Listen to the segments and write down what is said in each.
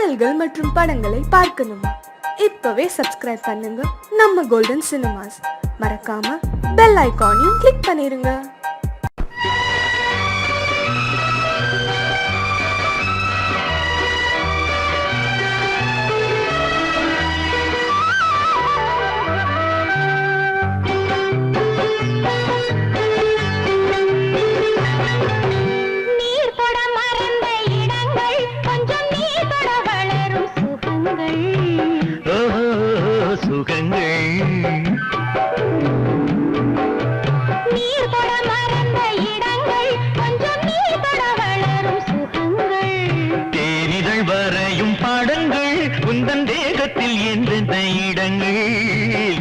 பாடல்கள் மற்றும் படங்களை பார்க்கணுமா? இப்பவே சப்ஸ்கிரைப் பண்ணுங்க நம்ம கோல்டன் சினிமாஸ். மறக்காம பெல் ஐகானையும் கிளிக் பண்ணிருங்க. தேகத்தில் எந்தெந்த இடங்கள்,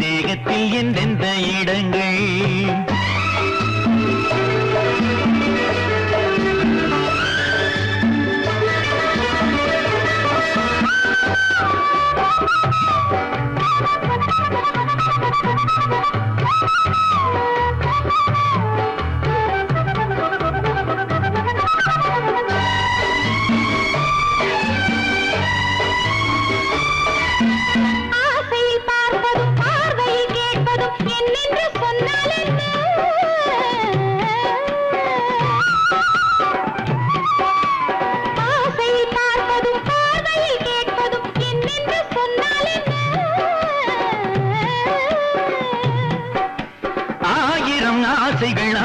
தேகத்தில் எந்தெந்த இடங்கள்,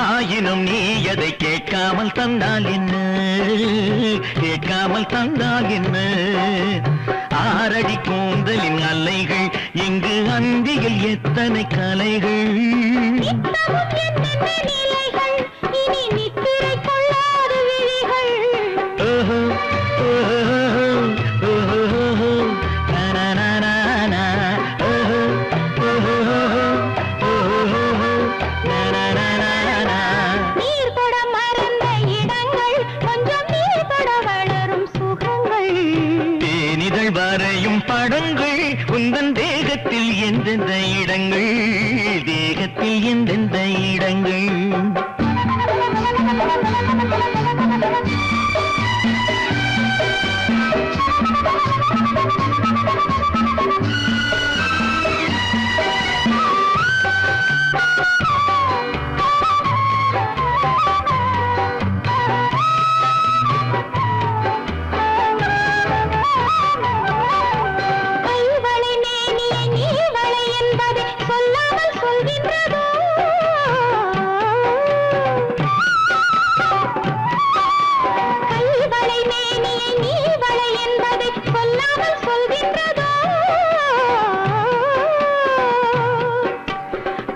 ஆயினும் நீ எதை கேட்காமல் தந்தால் என்ன, கேட்காமல் தந்தால் என்ன? ஆரடி கூந்தலின் அலைகள் இங்கு அந்தியில் எத்தனை கலைகள், படங்கள் உந்தன் தேகத்தில் எந்தெந்த இடங்கள், தேகத்தில் எந்தெந்த இடங்கள்.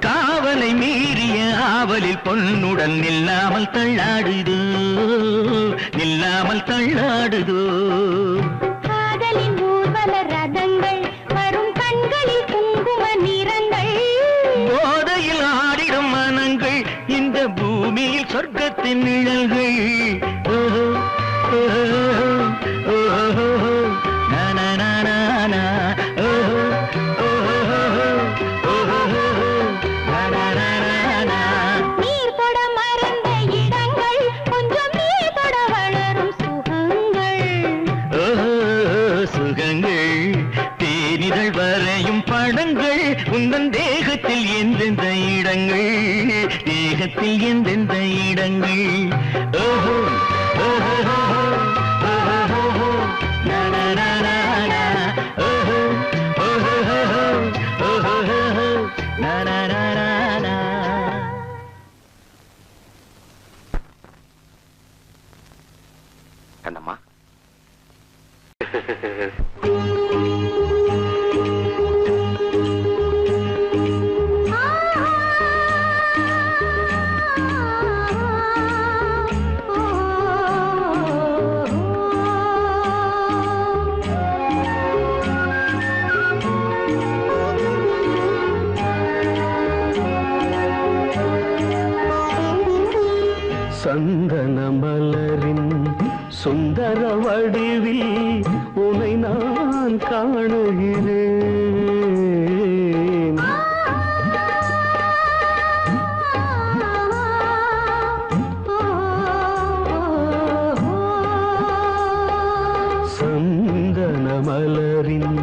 காவலை மீறிய ஆவலில் பொன்னுடன் நில்லாமல் தள்ளாடுதோ, நில்லாமல் தள்ளாடுதோ. காதலின் ஊர்வல ரதங்கள் வரும் கண்களில் குங்கும நிறங்கள், போதையில் ஆடிடும் மனங்கள் இந்த பூமியில் சொர்க்கத்தின் நிழல்கள். தேனிதழ் வரையும் படங்கள் உந்தன் தேகத்தில் எந்தெந்த இடங்கள், தேகத்தில் எந்தெந்த இடங்கள். ஓஹோ ஓஹோ ஓஹோ நனனனன, ஓஹோ ஓஹோ ஓஹோ நனனனன. கண்ணம்மா, சந்தன மலரின் சுந்தர வடிவில் உனை நான் காணுகிறேன். சந்தன சந்தன மலரின்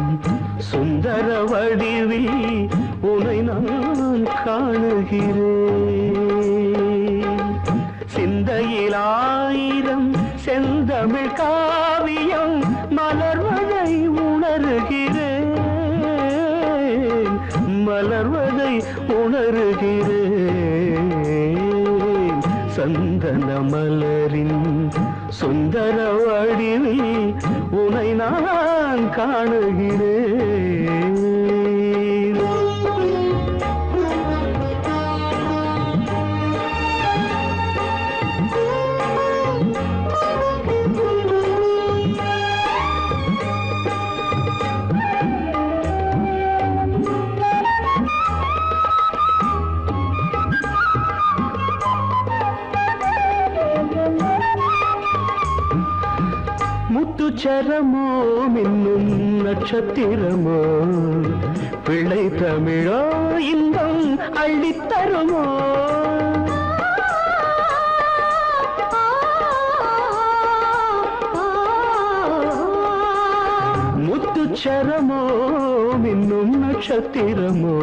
சுந்தர வடிவில் உனை நான் காணுகிறேன். சிந்தையில் ஆயிரம் செந்தமிழ் காவியம் மலர்வதை உணர்கிறேன், மலர்வதை உணர்கிறேன். சந்தன மலரின் சுந்தர வடிவில் உனை நான் காணுகிறேன். முத்துச்சரமோ மின்னும் நட்சத்திரமோ பிள்ளை தமிழோ இன்பம் அள்ளித்தருமோ. முத்துச்சரமோ மின்னும் நட்சத்திரமோ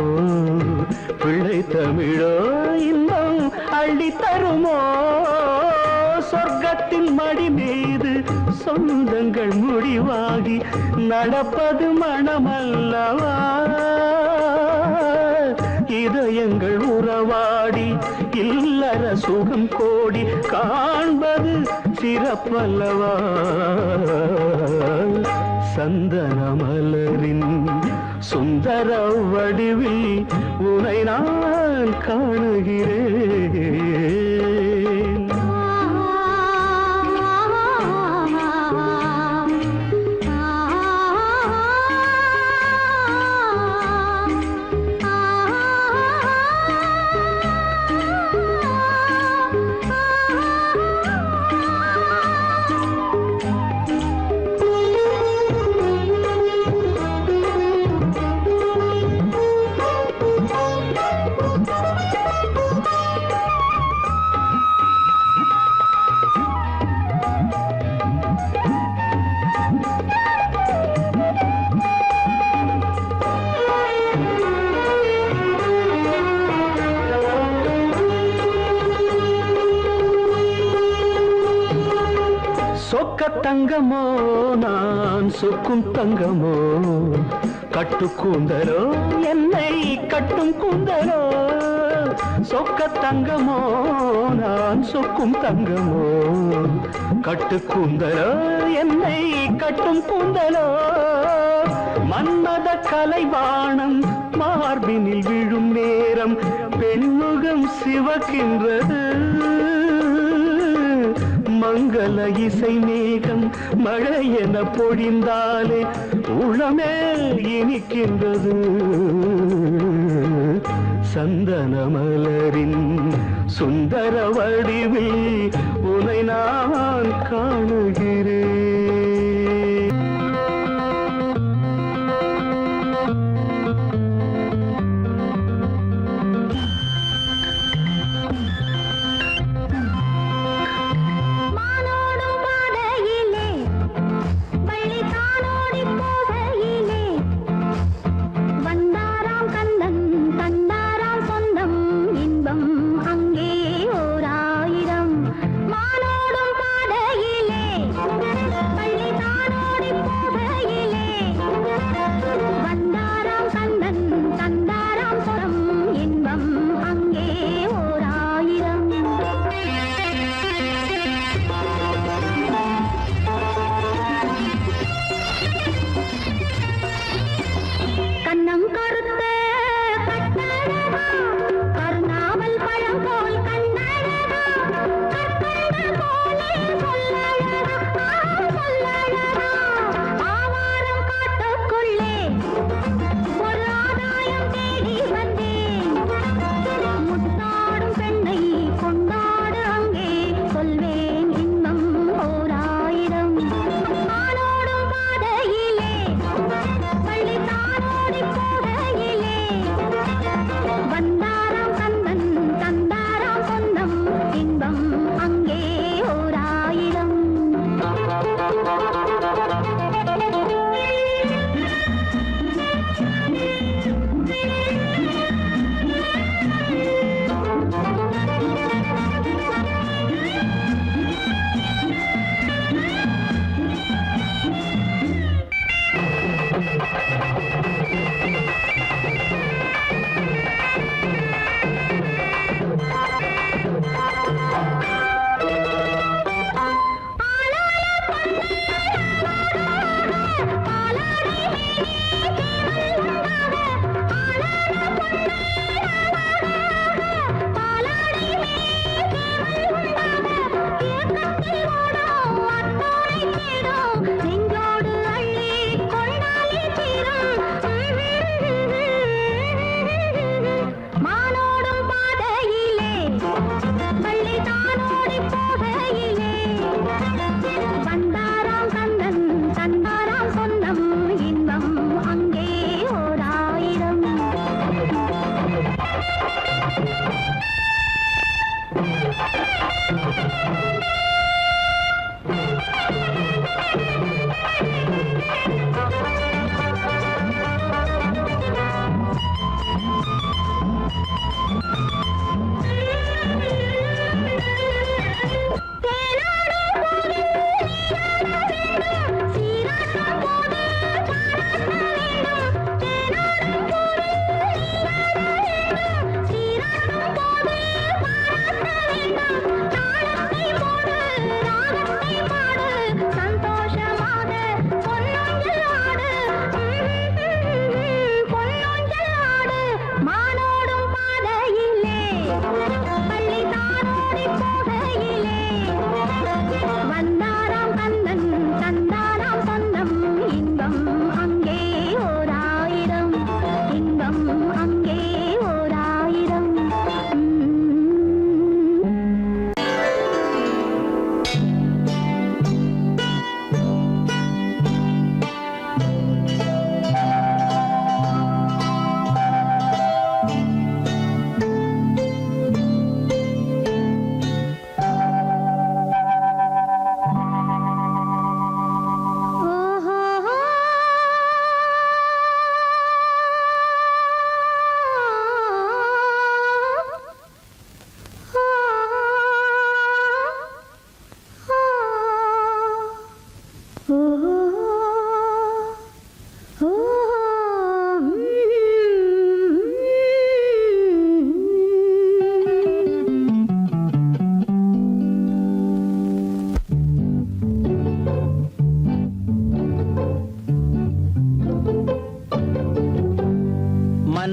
பிள்ளை தமிழோ இன்பம் அள்ளித்தருமோ. சொர்க்கத்தின் மடி மீது சொந்தங்கள் முடிவாகி நடப்பது மனமல்லவா. இதயங்கள் உறவாடி இல்லற சுகம் கோடி காண்பது சிறப்பல்லவா. சந்தன மலரின் சுந்தர வடிவில் உனை நான் காணுகிறேன். சொக்க தங்கமோ நான் சொக்கும் தங்கமோ கட்டு கூந்தலோ என்னை கட்டும் கூந்தலோ. சொக்க தங்கமோ நான் சொக்கும் தங்கமோ கட்டு கூந்தலோ என்னை கட்டும் கூந்தலோ. மன்மத கலைவாணம் மார்பினில் விழும் நேரம் பெண்முகம் சிவக்கின்றது. மங்கள இசை மேகம் மழை என பொழிந்தாலே உளமே இனிக்கின்றது. சந்தன மலரின் சுந்தர வடிவில் உனை நான் காணுகிறேன். அங்கே ஓர் ஆயிரம் மானோடும் பாதையிலே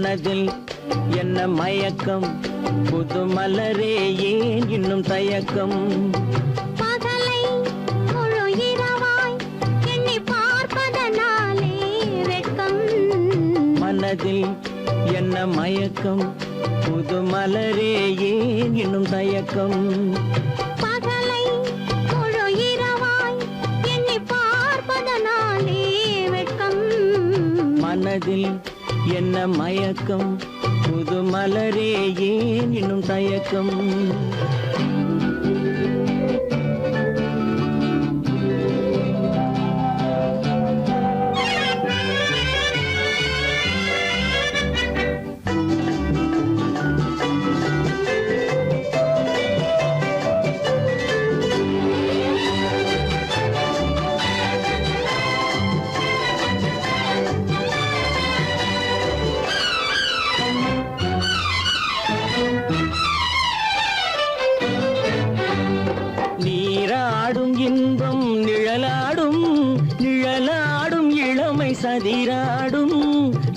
மனதில் என்ன மயக்கம் புது மலரே ஏன் இன்னும் தயக்கம் பகலை முழு இரவாய் எண்ணி பார்ப்பதனாலே வெட்கம் மனதில் என்ன மயக்கம் புது மலரே ஏன் இன்னும் தயக்கம் பகலை முழு இரவாய் எண்ணி பார்ப்பதனாலே வெட்கம் மனதில் என்ன மயக்கம் புது மலரே ஏன் இன்னும் தயக்கம் நீராடும் இன்பம் நிழலாடும் நிழலாடும் இளமை சதிராடும்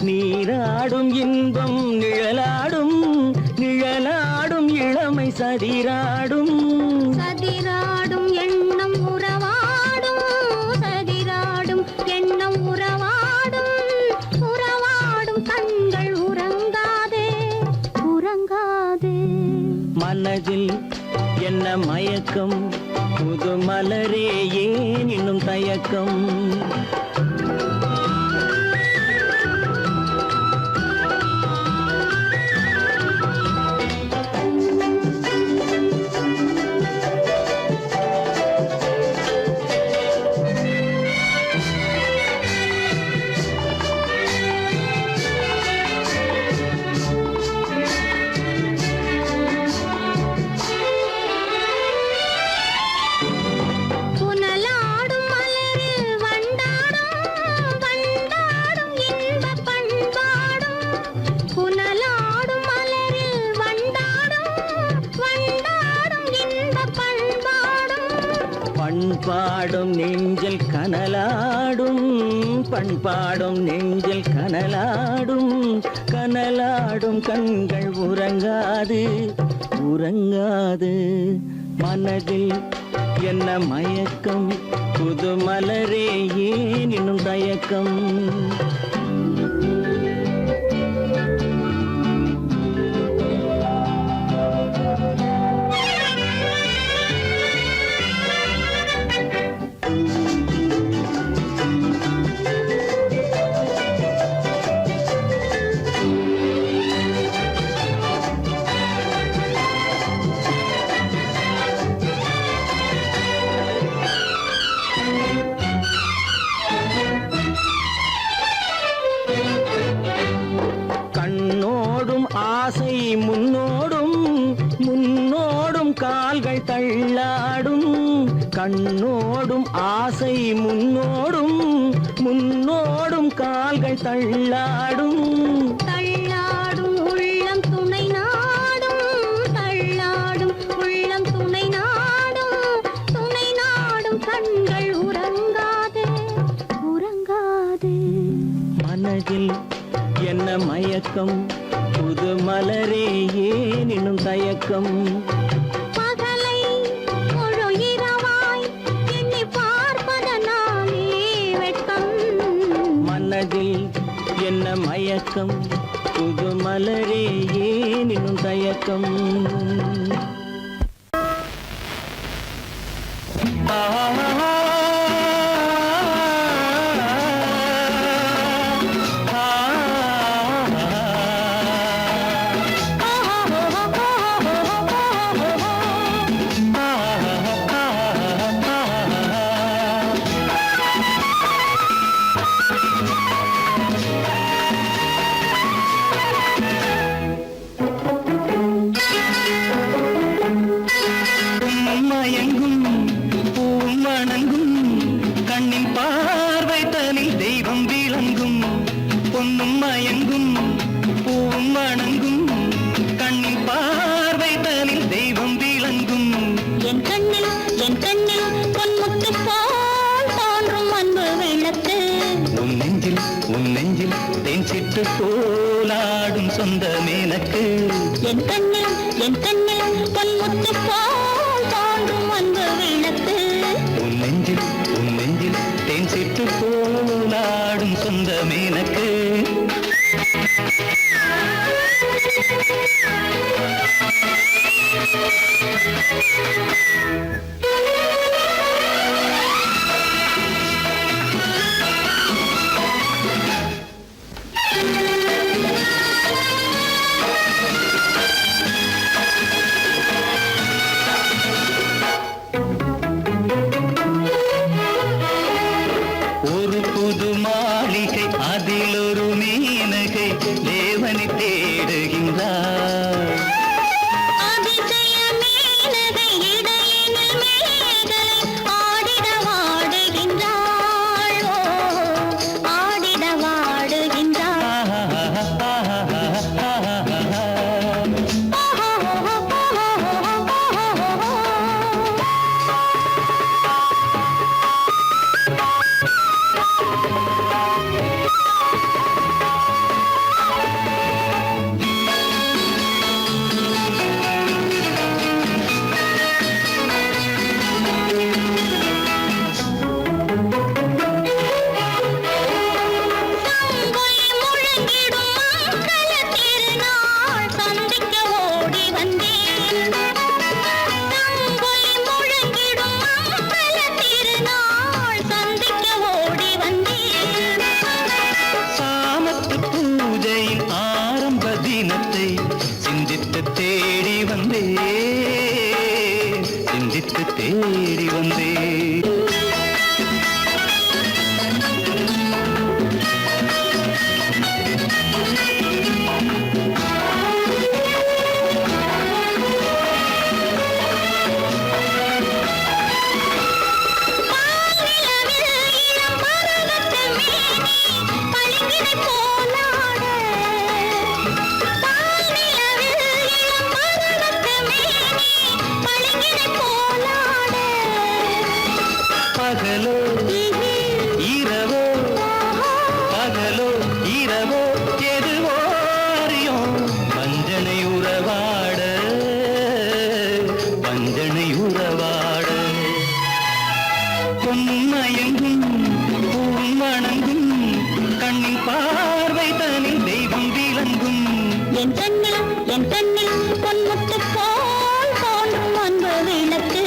நீராடும் இன்பம் நிழலாடும் நிழலாடும் இளமை சதிராடும் சதிராடும் எண்ணம் உறவாடும் சதிராடும் எண்ணம் உறவாடும் உறவாடும் கண்கள் உறங்காதே உறங்காதே மனதில் என்ன மயக்கம் புது மலரே ஏன் இன்னும் தயக்கம் புனலாடும் மலரில் வண்டாடும் வண்டாடும் இன்பப் பண்பாடும் புனலாடும் மலரில் வண்டாடும் வண்டாடும் இன்பப் பண்பாடும் பண்பாடும் நெஞ்சில் கனலாடும் பண்பாடும் நெஞ்சில் கனலாடும் கனலாடும் கண்கள் உறங்காது உறங்காது மனதில் என்ன மயக்கம் புது மலரே ஏன் இன்னும் தயக்கம் கண்ணோடும் ஆசை முன்னோடும் முன்னோடும் கால்கள் தள்ளாடும் கண்ணோடும் ஆசை முன்னோடும் முன்னோடும் கால்கள் தள்ளாடும் தள்ளாடும் உள்ளம் துணை நாடும் தள்ளாடும் உள்ளம் துணை நாடும் கண்கள் உறங்காதே உறங்காதே மனதில் என்ன மயக்கம் புது மலரே ஏன் இன்னும் தயக்கம் பகலை முழு இரவாய் எண்ணி பார்ப்பதனாலே வெட்கம் மனதில் என்ன மயக்கம் புது மலரே ஏன் இன்னும் தயக்கம் மயங்கும் பூமணங்கும் கண்ணின் பார்வை தனில் தெய்வம் விளங்கும் பொன்னும் மயங்கும் பூமணங்கும் கண்ணின் பார்வை தனில் தெய்வம் விளங்கும் என் கண்ணில் பொன்முத்து போல் தோன்றும் அன்பு வெள்ளத்து உன் நெஞ்சில் சிட்டு போலாடும் சொந்தம் எனக்கு என் கண்ணில் பொன்முத்து போல் தோன்றும் அன்பு விளக்கு உன் நெஞ்சில் தேன் சிட்டு போலாடும் சொந்தம் எனக்கு ஒரு புது மாளிகை அதில் ஒரு மீனகை தேவனை தேடுகின்றார் அதிசய மேனகை இடையினில் மேகலை ஆடிட வாடுகின்றாள் ஓ, ஆடிட வாடுகின்றாள் சங்கொலி முழங்கிடும் மங்கள திருநாள் சந்திக்க ஓடி வந்தேன் சங்கொலி முழங்கிடும் மங்கள திருநாள் சந்திக்க ஓடி வந்தேன் சாமத்து பூஜையின் ஆரம்ப தினத்தை சிந்தித்து தேடி வந்தேன் பால்நிலவில் இளம் பருவத்து மேனி பளிங்கினை போலாட பால்நிலவில் இளம் பருவத்து மேனி பளிங்கினை போலாட பகலோ இரவோ பகலோ இரவோ எதுவோ அறியோம் வஞ்சனை உறவாட பொன்மயங்கும் பூமணங்கும் கண்ணின் பார்வை தனில் தெய்வம் விளங்கும் என் கண்ணில் பொன்முத்து போல் தோன்றும் அன்பு விளக்கு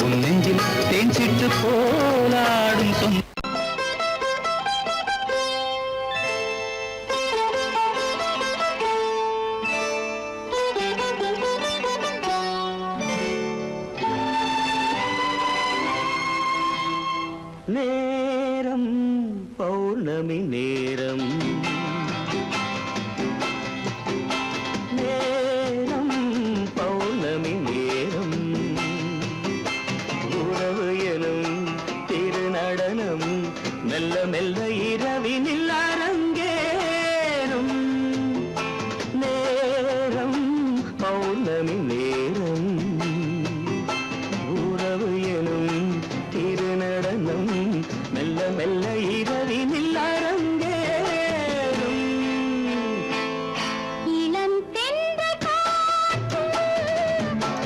உன் நெஞ்சில் தேன் சிட்டு போலாடும் சொந்த நேரம் பௌர்ணமி நேரம் நேரம் பௌர்ணமி நேரம் உறவு எனும் திருநடனம் மெல்ல மெல்ல இரவினில் அரங்கேறும் நேரம் பௌர்ணமி நேரம் உறவு எனும் திருநடனம் மெல்ல மெல்ல இரவினில் அரங்கேறும் இளம் தென்றல் காற்று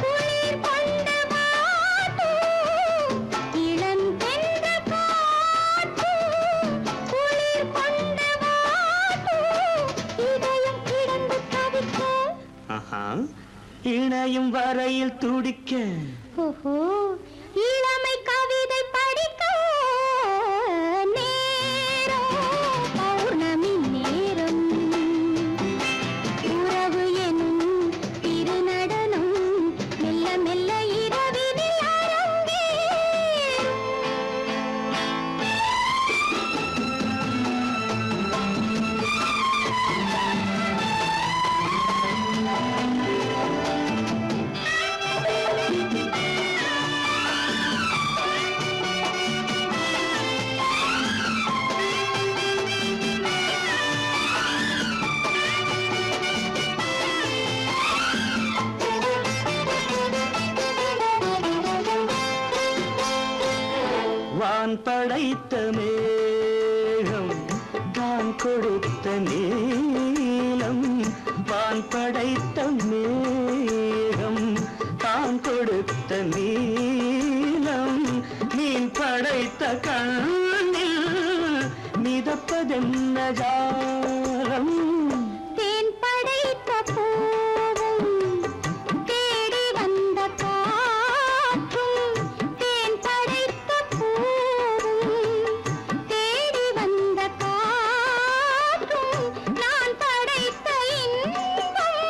குளிர் கொண்ட வாட்டு இளம் தென்றல் காற்று குளிர் கொண்ட வாட்டு இதயம் கிடந்து தவிக்க ஆஹா இணையும் வரையில் துடிக்க ஓஹோ இளமை கவிதை படிக்க நேரம் பௌர்ணமி நேரம் உறவு எனும் திருநடனம் மெல்ல மெல்ல இரவினில் அரங்கேறும் வான் படைத்த மேகம் தான் கொடுத்த நீலம் வான் படைத்த மேகம் தான் கொடுத்த நீலம் மீன் படைத்த கண்ணில் மிதப்பதென்ன ஜாலம் தேன் படைத்த பூவும் தேடி வந்த காற்றும் தேன் படைத்த பூவும் தேடி வந்த காற்றும் நான் படைத்த இன்பம்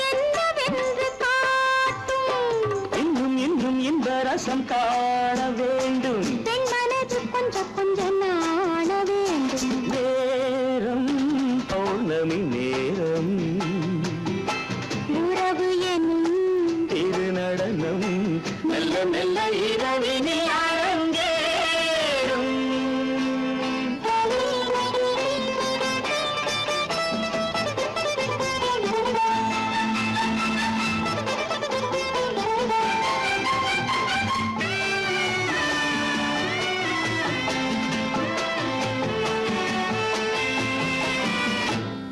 என்னவென்று காட்டும் இன்னும் இன்னும் இன்ப ரசம் காண வேண்டும் பெண் மனது கொஞ்சம் கொஞ்சம் நாண வேண்டும் நேரம் பௌர்ணமி நேரம் உறவு எனும் திருநடனம் மெல்ல மெல்ல இரவினில் அரங்கேறும்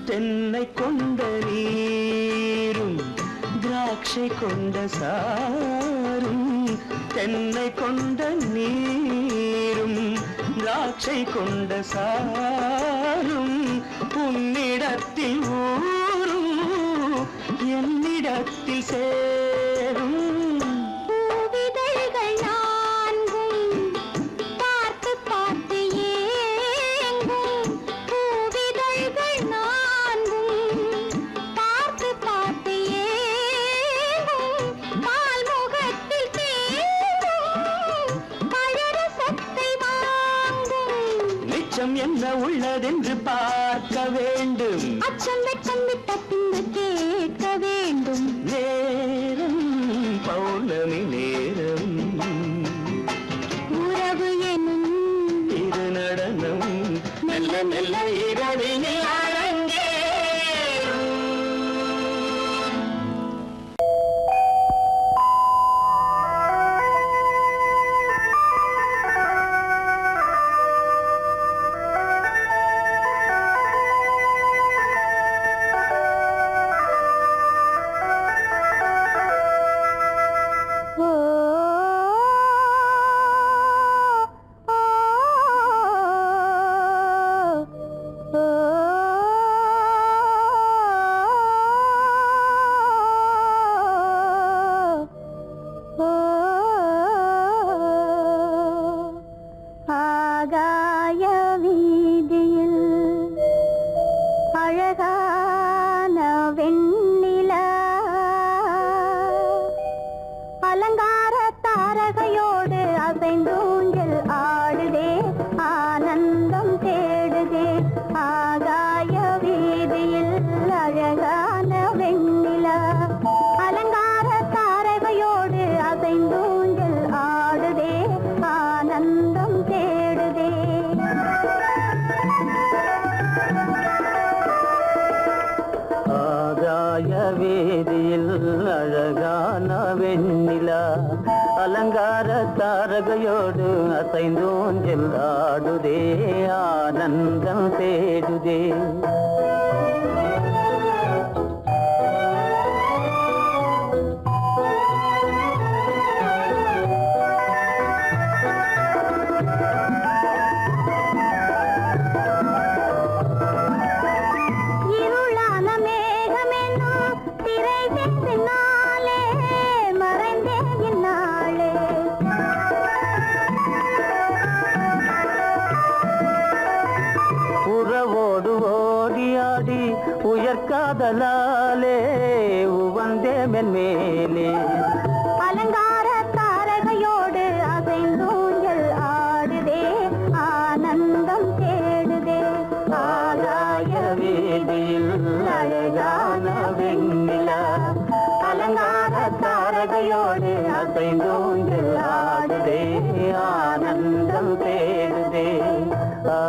தென்னை கொண்ட நீரும் திராட்சை கொண்ட சாரும் தென்னை கொண்ட நீரும் திராட்சை கொண்ட சாரும் உன்னிடத்தில் ஊரும் என்னிடத்தில் சேரும் பூவிதழ்கள் நான்கும் பார்த்து பார்த்து ஏங்கும் பூவிதழ்கள் நான்கும் பார்த்து பார்த்து ஏங்கும் பால்முகத்தில் தேங்கும் பழரசத்தை வாங்கும் நிச்சம் என்ன உள்ளதென்று பார்க்க வேண்டும் அச்சம் வெட்கம் விட்ட பின்பு கேட்க வேண்டும் நேரம் பௌர்ணமி நேரம் உறவு எனும் திருநடனம் மெல்ல மெல்ல இரவினில் அரங்கேறும் ஆகாய வீதியில் அழகான வெண்ணிலா அலங்கார தாரகையோடு அசைந்தூஞ்சல் ஆடுதே ஆனந்தம் தேடுதே ஆகாய வீதியில் அழகான வெண்ணிலா அலங்கார தாரகையோடு அசைந்தூஞ்சல் ஆடுதே ஆனந்தம் தேடுதே ஆகாய வேதியில் அழகான வெண்ணிலா அலங்கார தாரகையோடு அசைந்தோஞ்சல் ஆடுதே ஆனந்தம் தேடுதே இருளான மேகமென்னும் திரை பின்னாலே மறைந்தே இந்நாளே உறவோடு ஓடியாடி உயர்காதலாலே உவந்தே மென்மேலே அலங்கார தாரகையோடு அசைந்தூஞ்சல் ஆடுதே ஆனந்தம் தேடுதே ஆகாய வேதியில் அழகான வெண்ணிலா அலங்கார தாரகையோடு அசைந்தோஞ்சல் ஆடுதே ஆனந்தம் தேடுதே ஆ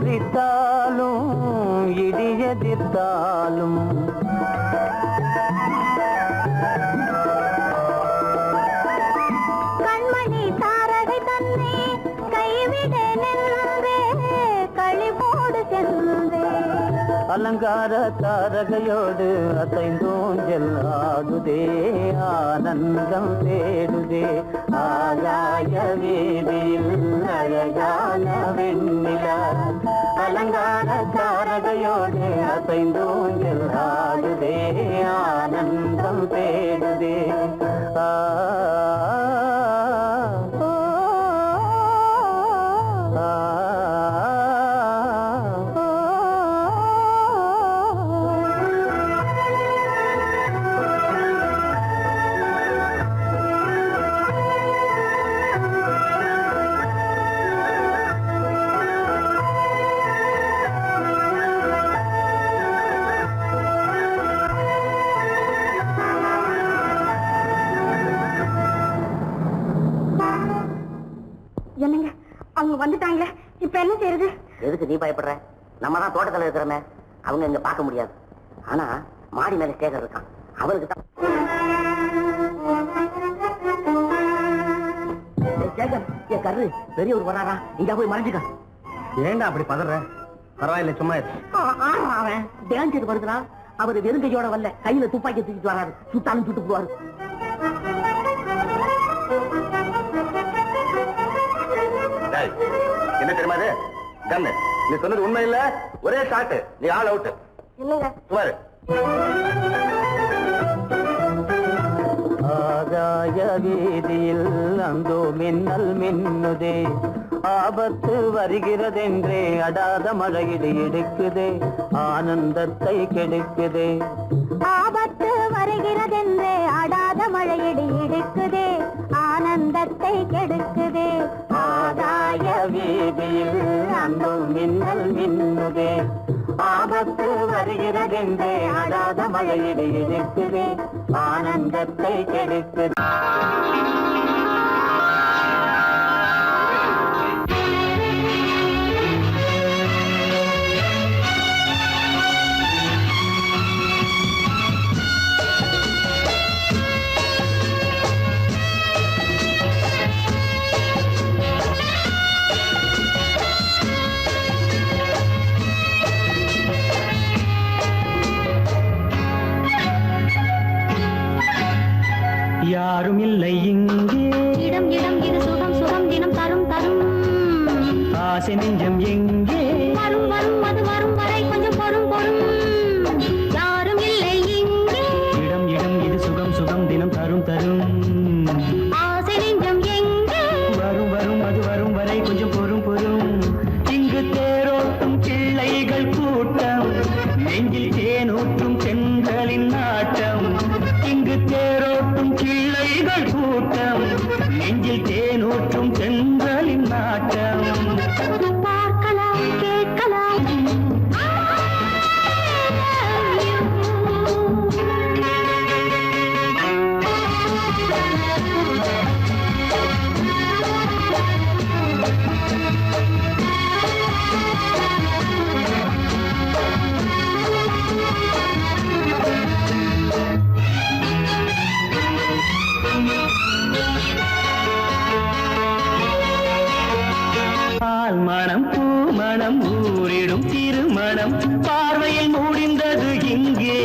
மறித்தாலும் இடியெதிர்த்தாலும் கண்மணி தாரகை தன்னை கைவிட நின்றே களிபோடு சென்றே அலங்கார தாரகையோடு அசைந்தோஞ்சல் ஆடுதே ஆனந்தம் தேடுதே ஆகாய வீதியில் அழகான வெண்ணிலா அலங்கார தாரகையோடு அசைந்தோஞ்சல் ஆடுதே ஆனந்தம் தேடுதே ஆ என்னங்க அவங்க வந்துட்டாங்களே இப்ப என்ன செய்யறது? எதுக்கு நீ பயப்படுற? நம்ம தான் தோட்டத்துல இருக்கிறோமே, அவங்க இங்க பார்க்க முடியாது. ஆனா மாடி மேல ஸ்டேஜர் இருக்கான், அவனுக்கு தான். என் கரு பெரியவர் வராரா, இங்க போய் மறைஞ்சுக்க. ஏண்டா அப்படி பதற? பரவாயில்ல, சும்மா அவன் டேஞ்சர் வருகிறான். அவர் வெறுங்கையோட வரல, கையில துப்பாக்கி தூக்கிட்டு வராரு. சுட்டாலும் சுட்டு போவாரு. என்ன தெரியுமா இது? கண்ணு, நீ சொன்னது உண்மை இல்ல, ஒரே ஷாட், நீ ஆல் அவுட். இல்லைங்க சுமாரு. ஆகாய வீதியில் அந்தோ மின்னல் மின்னுதே, ஆபத்து வருகிறதென்றே அடாத மழையிடு எடுக்குதே, ஆனந்தத்தை கெடுக்குதே. ஆபத்து வருகிறதென்றே அடாத மழையடி இடுக்குதே, ஆனந்தத்தை கெடுக்குதே. ஆகாய வீதியில் அந்தோ மின்னல் மின்னுதே, ஆபத்து வருகிறதென்றே அடாத மழையிடு எடுக்குதே, ஆனந்தத்தை கெடுக்குதே. யாரும் இல்லை இங்கே, இடம் இடம் இது சுகம் சுகம் தினம் தரும் தரும். ஆசை நெஞ்சம் எங்கே, வரும் வரும் அது வரும் வரை கொஞ்சம் பொறும் பொறும். யாரும் இல்லை இங்கே, இடம் இடம் இது சுகம் சுகம் தினம் தரும் தரும். ஆசை நெஞ்சம் எங்கே, வரும் வரும் அது வரும் வரை கொஞ்சம் பொறும் பொறும். இங்கு தேரோட்டும் பிள்ளைகள் கூட்டம், நெஞ்சில் தேனூற்றும் பெண்களின் நாட்டம். இங்கு தேரோட்டும் பிள்ளைகள் கூட்டம், நெஞ்சில் தேனூற்றும் பெண்களின் நாட்டம். பார்க்கலாம் கேட்கலாம். பால் மணம் பூ மணம் ஊரிடும் திருமணம் பார்வையில் முடிந்தது இங்கே.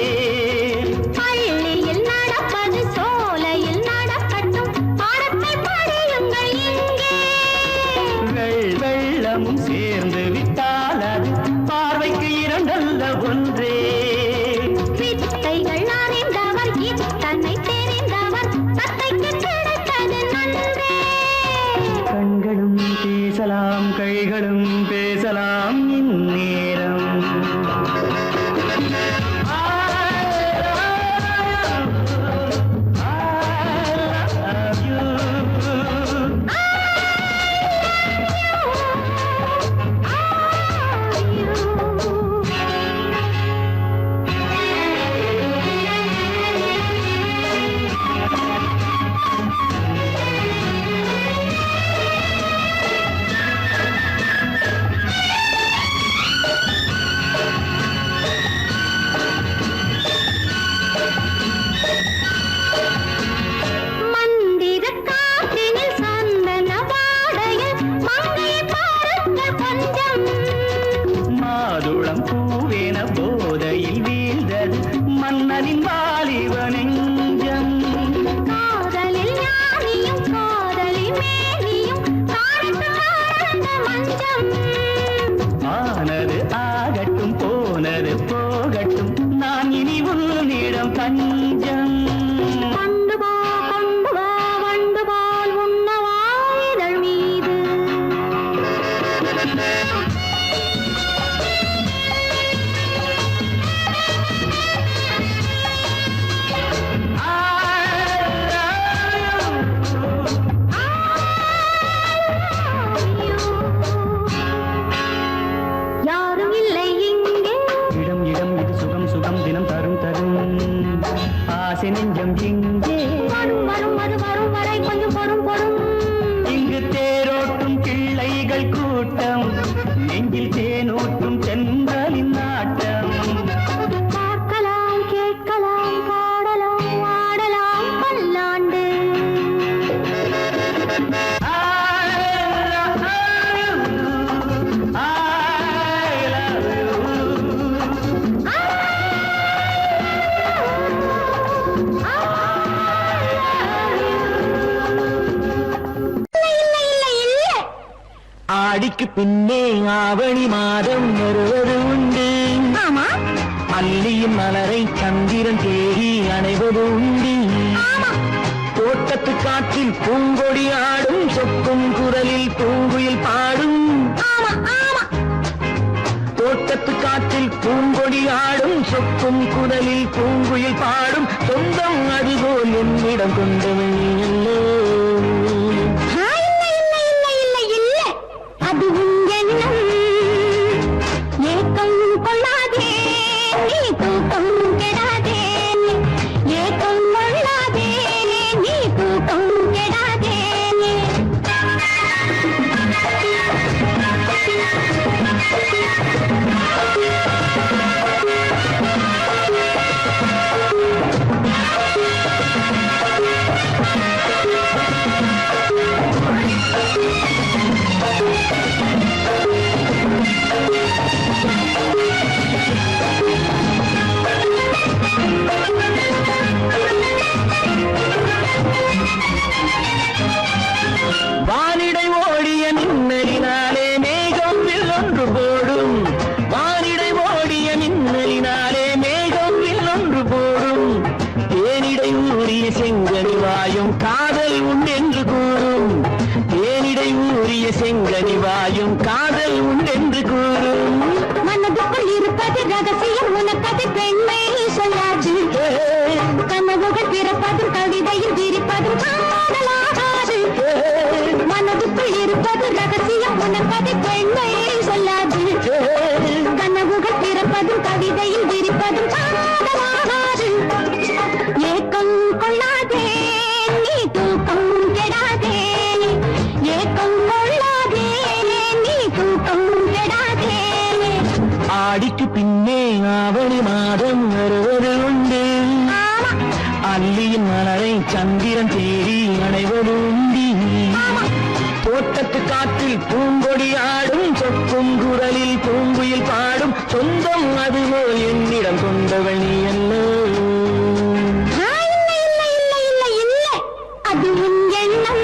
பள்ளியில் நடப்பது சோலையில் நடக்கட்டும், பாடத்தை படியுங்கள் இங்கே. வெள்ளமும் சேர்ந்து விட்டால் அது பார்வைக்கு இரண்டல்ல ஒன்றே. வித்தைகள் அறிந்தவர் இத்தனை தெரிந்தவர், தத்தைக்கு கிடைத்தது நன்றே. கண்களும் பேசலாம் கைகளும் பேசலாம் இந்நேரம். ஆடிக்கு பின்னே ஆவணி மாதம் வருவது உண்டு. ஆமா அல்லியின் மலரை சந்திரன் தேடி அணைவது உண்டு. ஆமா தோட்டத்து காற்றில் பூங்கொடி ஆடும், சொக்கும் குரலில் பூங்குயில் பாடும். ஆமா ஆமா தோட்டத்து காற்றில் பூங்கொடி ஆடும், சொக்கும் குரலில் பூங்குயில் பாடும். சொந்தம் அதுபோல் என்னிடம் கொண்டவள் நீ அல்லோ. அது உன் எண்ணம். ஏக்கம் கொள்ளாதே நீ தூக்கம் கெடாதே. ஏக்கம் கொள்ளாதே நீ தூக்கம் கெடாதே. வானிடை ஓடிய மின்னலினாலே மேகம் ஒன்று போடும். வானிடை ஓடிய மின்னலினாலே மேகம் ஒன்று போடும். தேனிடை ஊறிய செங்கனி வாயும் காதல் உண்டென்று கூறும். தேனிடை ஊறிய செங்கனி வாயும் காதல் உண்டென்று கூறும். மனதுக்குள் இருப்பது ரகசியம், உனக்கது பெண்மை சொல்லாது. கனவுகள் பிறப்பதும் கவிதையில் விரிப்பதும் காதலாகாது. மனதுக்குள் இருப்பது ரகசியம், உனக்கது பெண்மை சொல்லாது. கனவுகள் பிறப்பதும் கவிதையில் விரிப்பதும் காதலாகாது. ஏக்கம் கொள்ளாதே நீ தூக்கம் கெடாதே. ஏக்கம் கொள்ளாதே நீ தூக்கம் கெடாதே. ஆடிக்கு பின்னே ஆவணி மாதம் வருவது உண்டு. அல்லியின் மலரை சந்திரன் தேடி அணைவது உண்டு. தோட்டத்து காற்றில் பூங்கொடி ஆடும், சொக்கும் குரலில் பூங்குயில் பாடும். சொந்தம் அதுபோல் என்னிடம் கொண்டவள் நீ அல்லோ. அது உன் எண்ணம்.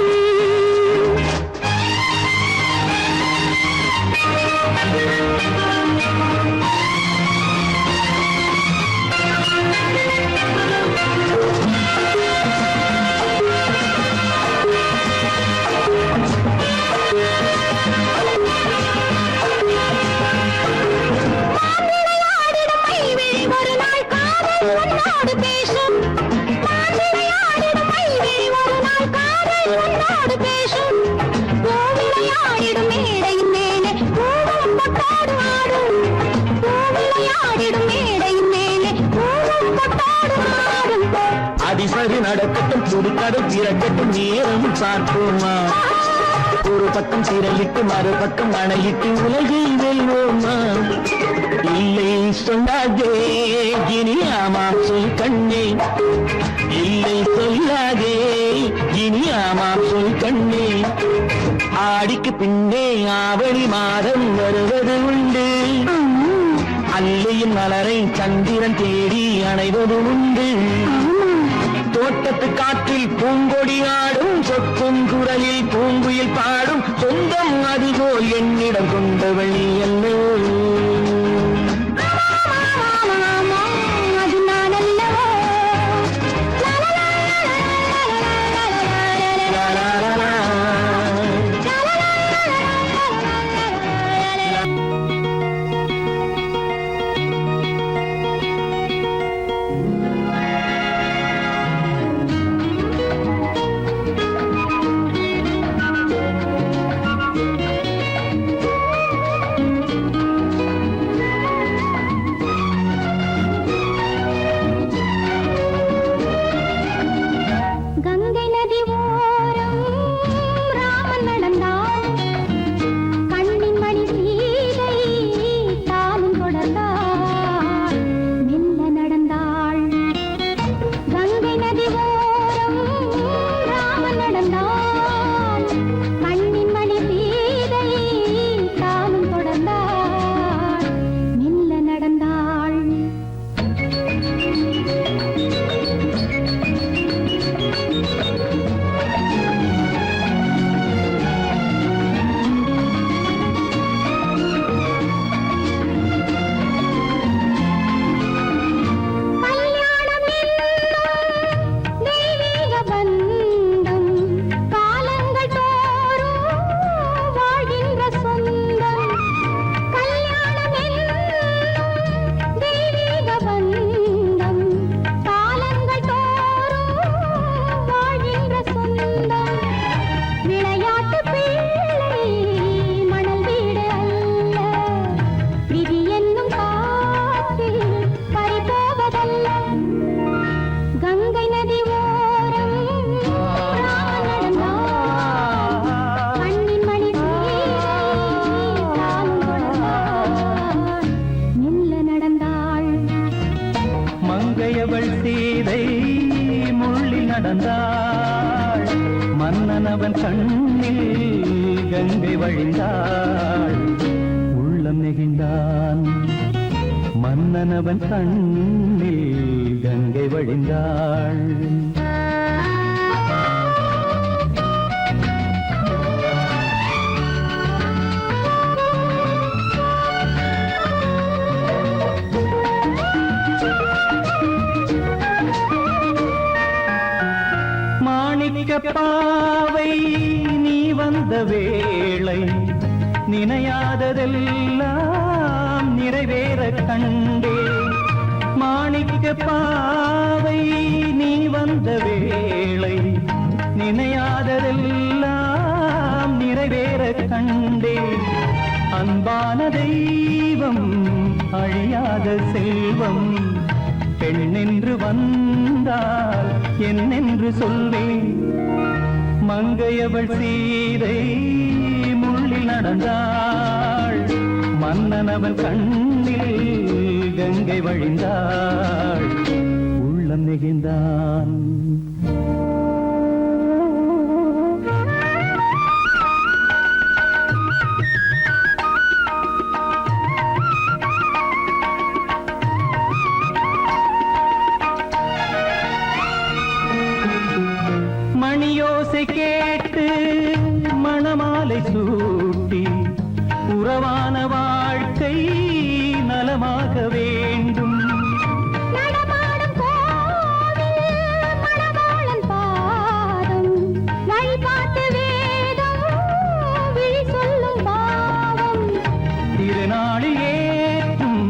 மாப்பிள்ளையாடிடும் மைவிழி ஒரு நாள் காதல் உன்னோடு பேசும். மாப்பிள்ளையாடிடும் மைவிழி ஒரு நாள் காதல் உன்னோடு பேசும். பூவிளையாடிடும் மேடையின் மேலே பூவும் பொட்டாடு ஆடும். பூவிளையாடிடும் மேடையின் மேலே பூவும் பொட்டாடு ஆடும். அதிசரி நடக்கட்டும், துடுக்கடை திறக்கட்டும், நேரம் பார்ப்போமா. ஒரு பக்கம் திரையிட்டு மறுபக்கம் அணையிட்டு உலகை வெல்வோமா. இல்லை சொல்லாதே இனி ஆமாம் சொல் கண்ணே. இல்லை சொல்லாதே இனி ஆமாம் சொல் கண்ணே. ஆடிக்கு பின்னே ஆவணி மாதம் வருவது உண்டு. அல்லியின் மலரை சந்திரன் தேடி அணைவது உண்டு. தோட்டத்து காற்றில் பூங்கொடி ஆடும், சொக்கும் குரலில் பூங்குயில் பாடும். சொந்தம் அதுபோல் என்னிடம் கொண்டவள் நீ அல்லோ. அது நான் அல்லவோ. லா, லா, லா, லா. மங்கையவள் சீதை முள்ளில் நடந்தாள் மன்னனவன் கண்ணில் கங்கை வழிந்தாள் உள்ளம் நெகிழ்ந்தான் மன்னனவன் கண்ணில் கங்கை வழிந்தாள் பாவை நீ வந்த வேளை நினையாததெல்லாம் நிறைவேற கண்டே மாணிக்க பாவை நீ வந்த வேளை நினையாததெல்லாம் நிறைவேற கண்டே அன்பான தெய்வம் அழியாத செல்வம் பெண்ணென்று வந்தால் என்னென்று சொல்வேன் மங்கையவள் சீதை முள்ளில் நடந்தாள் மன்னனவன் கண்ணில் கங்கை வழிந்தாள் உள்ளம் நெகிழ்ந்தான் மணியோசை கேட்டு மணமாலை சூட்டி உறவான வாழ்க்கை நலமாக வேண்டும் நடமாடும் கோவில் மணவாளன் பாதம் வழிபாட்டு வேதம் விழி சொல்லும் பாவம் திருநாளில் ஏற்றும்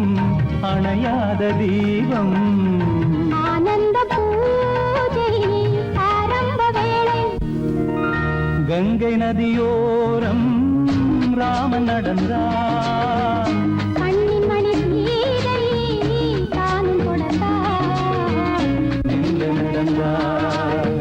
அணையாத தீபம் ஆனந்த பூஜை ஆரம்ப வேளை கங்கை நதியோரம் ராமன் நடந்தான் கண்ணின் மணி சீதை தானும் கொடுத்தாள் எங்க நடந்தாள்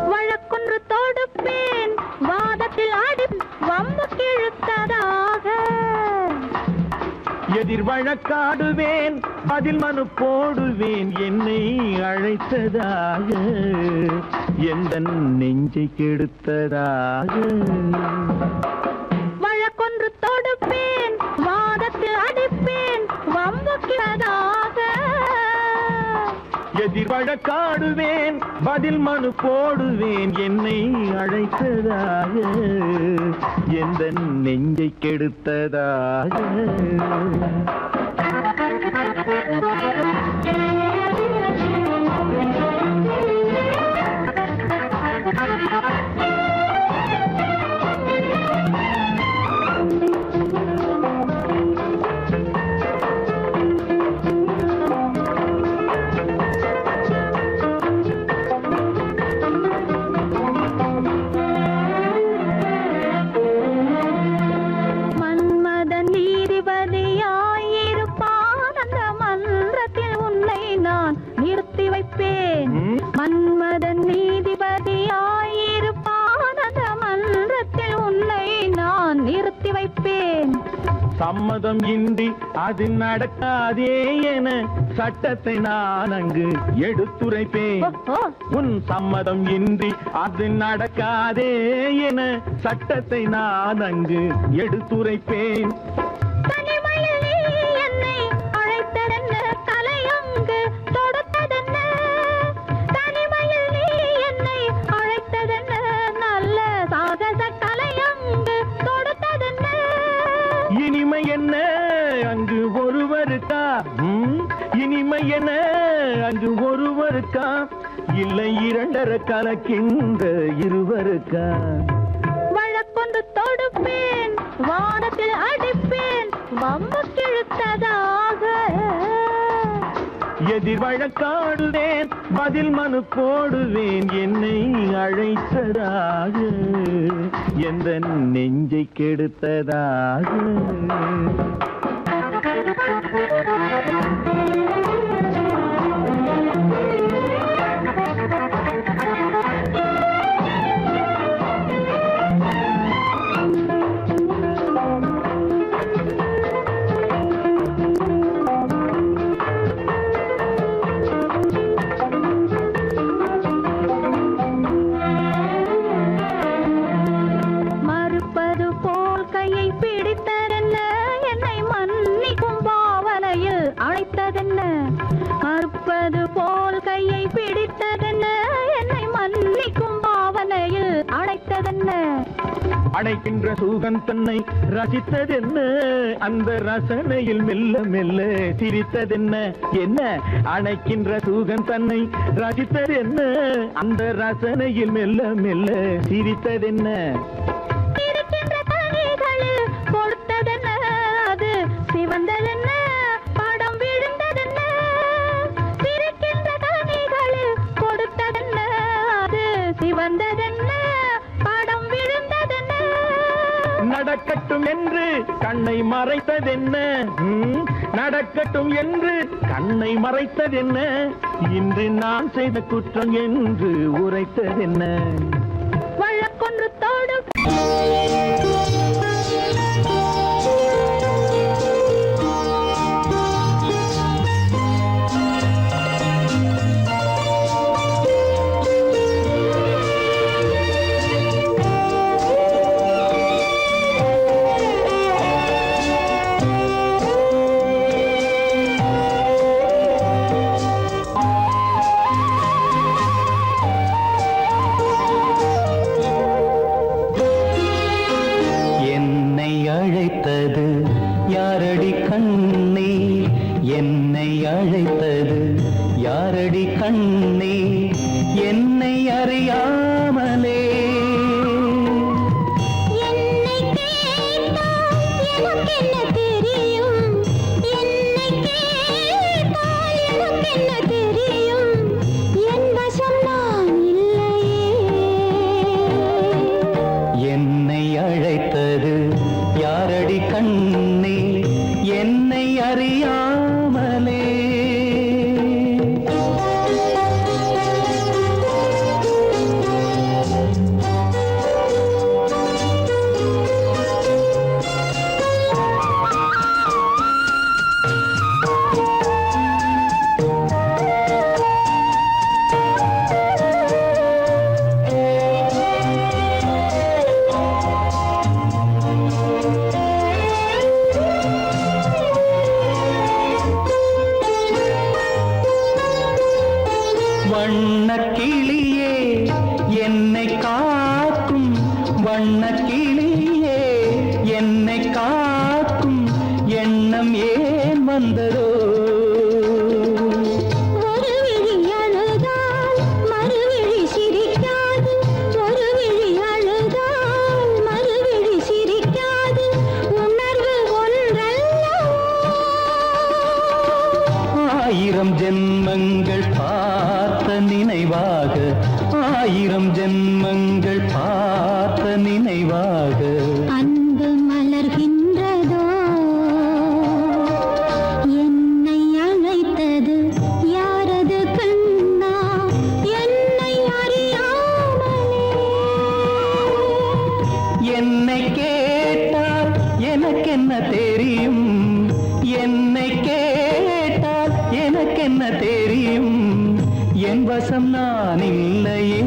வழக்கொன்று தொடுப்பேன் வாதத்தில் ஆடி வம்பு கிழுத்ததாக எதிர் வழக்காடுவேன் பதில் மனு போடுவேன் என்னை அழைத்ததாக எந்த நெஞ்சை கெடுத்ததாக வழக்கொன்று தொடுப்பேன் வாதத்தில் அடிப்பேன் வம்பு கிழதாக எதிர் வழக்காடுவேன் பதில் மனு போடுவேன் என்னை அழைத்ததாக எந்த நெஞ்சை கெடுத்ததாக மன்மதன் நீதிபதியாயிருப்பான் அந்த மன்றத்தில் உன்னை நான் நிறுத்தி வைப்பேன் மன்மதன் நீதிபதியாயிருப்பான் அந்த மன்றத்தில் உன்னை நான் நிறுத்தி வைப்பேன் சம்மதம் இன்றி அது நடக்காதே என சட்டத்தை நான் அங்கு எடுத்துரைப்பேன் உன் சம்மதம் இன்றி அது நடக்காதே என சட்டத்தை நான் அங்கு எடுத்துரைப்பேன் தனிமையில் நீ என்னை அழைத்ததென்ன கலையங்கு தொடுத்ததென்ன தனிமையில் நீ என்னை அழைத்ததென்ன நல்ல சாகச கலையங்கு தொடுத்ததென்ன இனிமை என்ன அங்கு ஒருவருக்கா இனிமை என அங்கு ஒருவருக்கா இல்லை இரண்டரை கலக்கின்ற இருவருக்கா வழக்கொண்டு தொடுப்பேன் வானத்தில் அடிப்பேன் வம்பு கிழுத்ததாக எதிர் வழக்காடுவேன் பதில் மனு போடுவேன் என்னை அழைத்ததாக எந்த நெஞ்சை கெடுத்ததாக மறுப்பது போல் கையை பிடித்ததென்ன என்னை மன்னிக்கும் பாவனையில் அழைத்ததென்ன மறுப்பது போல் கையை பிடித்ததென்ன என்னை மன்னிக்கும் பாவனையில் அழைத்ததென்ன அணைக்கின்ற சூகன் தன்னை ரசித்ததென்ன அந்த ரசனையில் மெல்ல மெல்ல சிரித்ததென்ன என்ன அணைக்கின்ற சூகன் தன்னை ரசித்ததென்ன அந்த ரசனையில் மெல்ல மெல்ல சிரித்ததென்ன இருக்கின்ற கனிகளில் கொடுத்ததென்ன அது சிவந்ததென்ன படம் விழுந்ததென்ன இருக்கின்ற கனிகளில் கொடுத்ததென்ன அது சிவந்ததென்ன படம் விழுந்ததென்ன நடக்கட்டும் என்று கண்ணை மறைத்ததென்ன நடக்கட்டும் என்று கண்ணை மறைத்ததென்ன இன்று நான் செய்த குற்றம் என்று உரைத்ததென்ன வழக்கொன்று தோடு என்னை அழைத்தது யாரடி கண்ணே என்னை அழைத்தது யாரடி கண்ணே என்னை அறியாமலே என்னை கேட்டால் எனக்கென்ன தெரியும் என்னை கேட்டால் எனக்கென்ன தெரியும் என் வசம் நான் இல்லையே என்னை அழைத்தது யாரடி கண்ணே என்னை அறியாமலே வண்ணக் கிளியே என்னை காக்கும் வண்ணக் கிளியே என்னை காக்கும் எண்ணம் ஏன் வந்ததோ ஒரு விழி அழுதால் மறுவிழி சிரிக்காது ஒரு விழி அழுதால் மறுவிழி சிரிக்காது உணர்வு ஒன்றல்லவோ ஆயிரம் ஜென்மங்கள் பார்த்த நினைவாக ஆயிரம் ஜென்மங்கள் பார்த்த நினைவாக அன்பு மலர்கின்றதோ என்னை அழைத்தது யாரது கண்ணா என்னை அறியாமலே என்னை கேட்டால் எனக்கென்ன தெரியும் என்னை கேட்டால் எனக்கென்ன தெரியும் என் வசம் நான் இல்லையே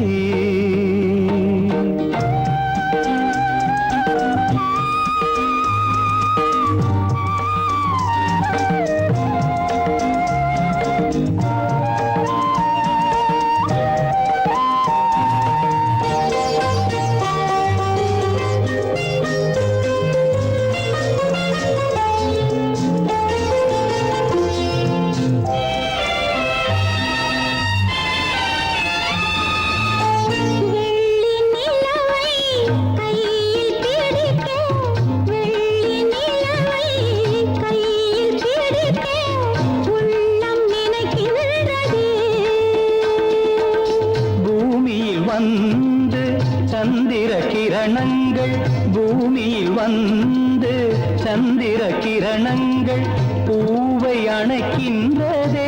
சந்திர கிரணங்கள் பூவை அணைக்கின்றதே.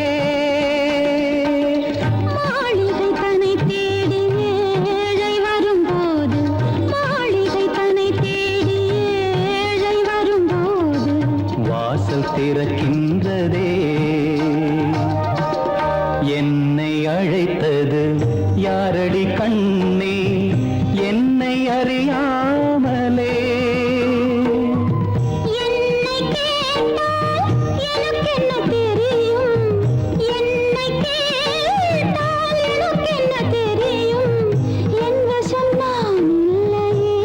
மாளிகை தன்னை தேடி ஏழை வரும்போது, மாளிகை தன்னை தேடி ஏழை வரும்போது வாசல் திறக்கின்றதே. என்னை அழைத்தது யாரடி கண்ணே, என்னை அறியாமலே. என்னை கேட்டால் எனக்கென்ன தெரியும், என்னை கேட்டால் எனக்கென்ன தெரியும், என் வசம் நான் இல்லையே.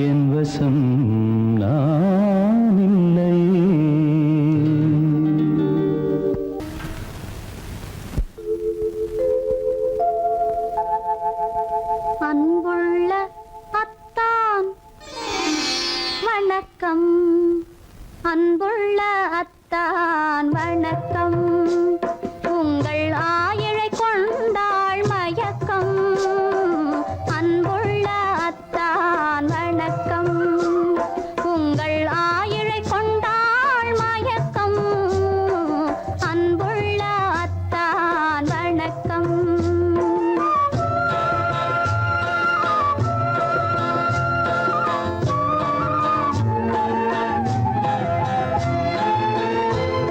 என் வசம் நான் இல்லை. அன்புள்ள அத்தான் வணக்கம், அன்புள்ள அத்தான் வணக்கம், உங்கள் ஆயிழை கொண்டாள் மயக்கம். அன்புள்ள அத்தான் வணக்கம், உங்கள் ஆயிழை கொண்டாள் மயக்கம். அன்புள்ள அத்தான் வணக்கம்.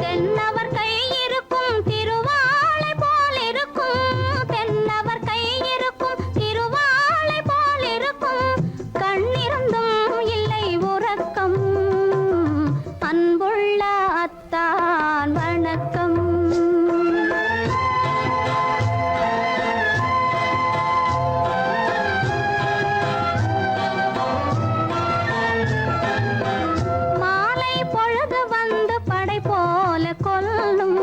தென்னவர் கை இருக்கும் திருவாளை போல் இருக்கும், தென்னவர் கை இருக்கும் திருவாளை போல் இருக்கும், கண்ணிருந்தும் இல்லை உறக்கம். அன்புள்ள அத்தான் வணக்கம். மாலை பொழுது வந்து படை போல கொல்லும்,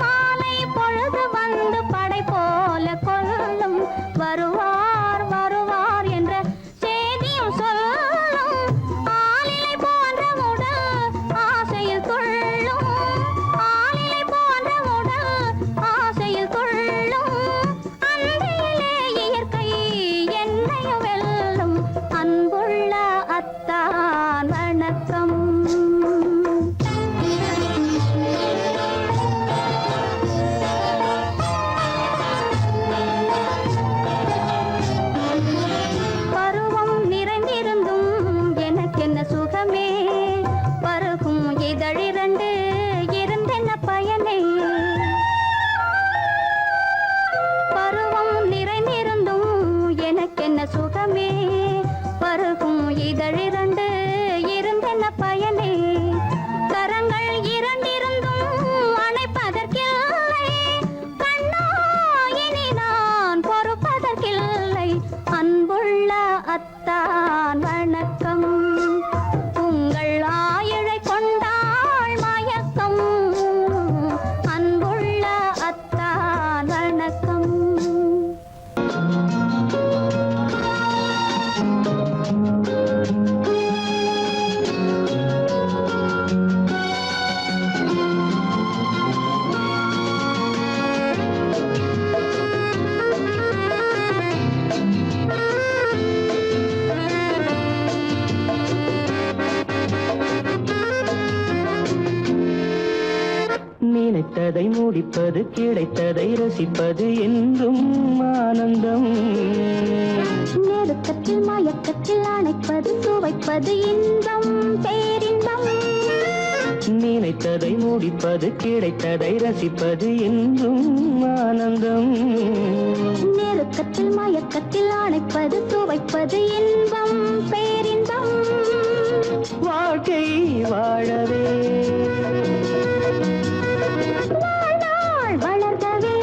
மாலை பொழுது வந்து படை போல கொல்லும், வருவார் வருவார் என்ற செய்தியும் சொல்லும். ஆளிலை போன்ற உடல் ஆசையில் துள்ளும், ஆளிலை போன்ற உடல் ஆசையில் துள்ளும், அன்றையிலே இயற்கை என்னையும் வெல்லும். அன்புள்ள அத்தான் வணக்கம். பருவம் நிறைந்திருந்தும் எனக்கென்ன சுகமே, பருகும் இதழிரண்டு இருந்தென்ன பயனே. பருவம் நிறைந்திருந்தும் எனக்கென்ன சுகமே, பருகும் இதழிரண்டு இருந்தென்ன பயனே. கரங்கள் இரண்டிருந்தும் அணைப்பதற்கில்லை, கண்ணா இனி நான் பொறுப்பதற்கில்லை. அன்புள்ள அத்தான் வணக்கம், உங்கள் ஆயிழை கொண்டாள் மயக்கம். அன்புள்ள அத்தான் வணக்கம். நினைத்ததை முடிப்பது, கிடைத்ததை ரசிப்பது என்றும் ஆனந்தம். நெருக்கத்தில் மயக்கத்தில் அணைப்பது சுவைப்பது இன்பம் பேரின்பம். நினைத்ததை முடிப்பது, கிடைத்ததை ரசிப்பது என்றும் ஆனந்தம். நெருக்கத்தில் மயக்கத்தில் அணைப்பது சுவைப்பது இன்பம் பேரின்பம். வாழ்க்கை வாழவே வாழ்நாள் வளர்கவே,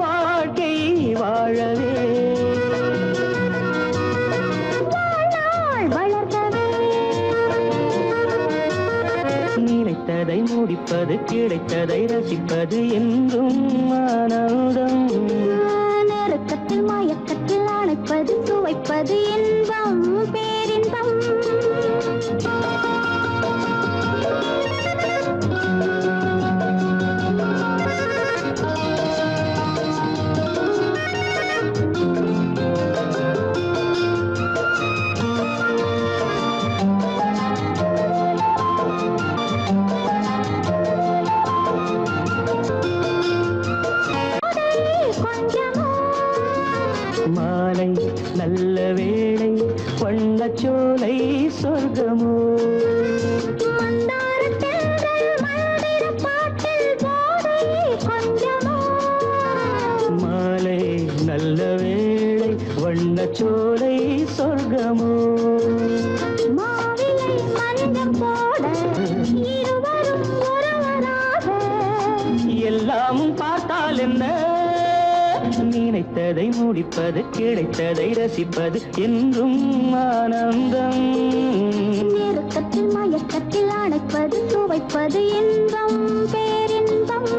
வாழ்க்கை வாழவே வாழ்நாள் வளர்கவே. நினைத்ததை முடிப்பது, கிடைத்ததை ரசிப்பது என்றும் ஆனந்தம். நெருக்கத்தில் மயக்கத்தில் அணைப்பது சுவைப்பது இன்பம் பேரின்பம். சொர்க்கமோ மாலை நல்ல வேளை வண்ணச்சோலை சொர்க்கமோ எல்லாமும் பார்த்தால் என்ன நினைத்ததை முடிப்பது கிடைத்ததை ரசிப்பது என்றும் ஆனந்தம் நெருக்கத்தில் மயக்கத்தில் அணைப்பது துவைப்பது இன்பம் பேரின்பம்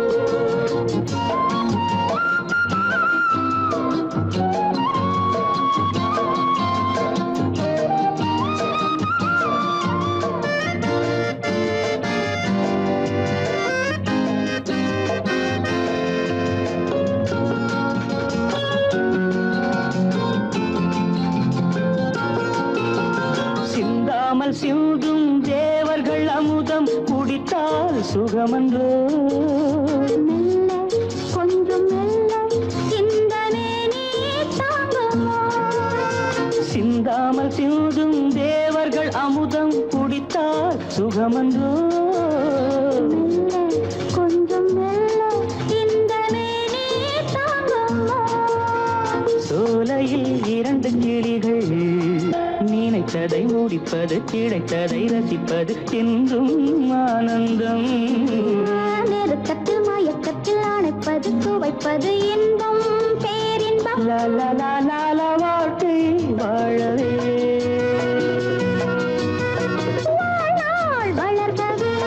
சிந்தும் தேவர்கள் அமுதம் குடித்தால் சுகமன்றோ மெல்ல கொஞ்சம் மெல்ல சிந்தனே நீ தாங்குமோ சிந்தாமல் சிந்தும் தேவர்கள் அமுதம் குடித்தால் சுகமன்றோ மெல்ல கொஞ்சம் மெல்ல சிந்தனே நீ தாங்குமோ சோலையில் இரண்டு கிளிகள் நினைத்ததை முடிப்பது கிடைத்ததை ரசிப்பது என்றும் ஆனந்தம் நெருக்கத்தில் மயக்கத்தில் அணைப்பது துவைப்பது இன்பம் பேரின்பம் லால வாழ்க்கை வாழவே நாள் வளர்ந்தது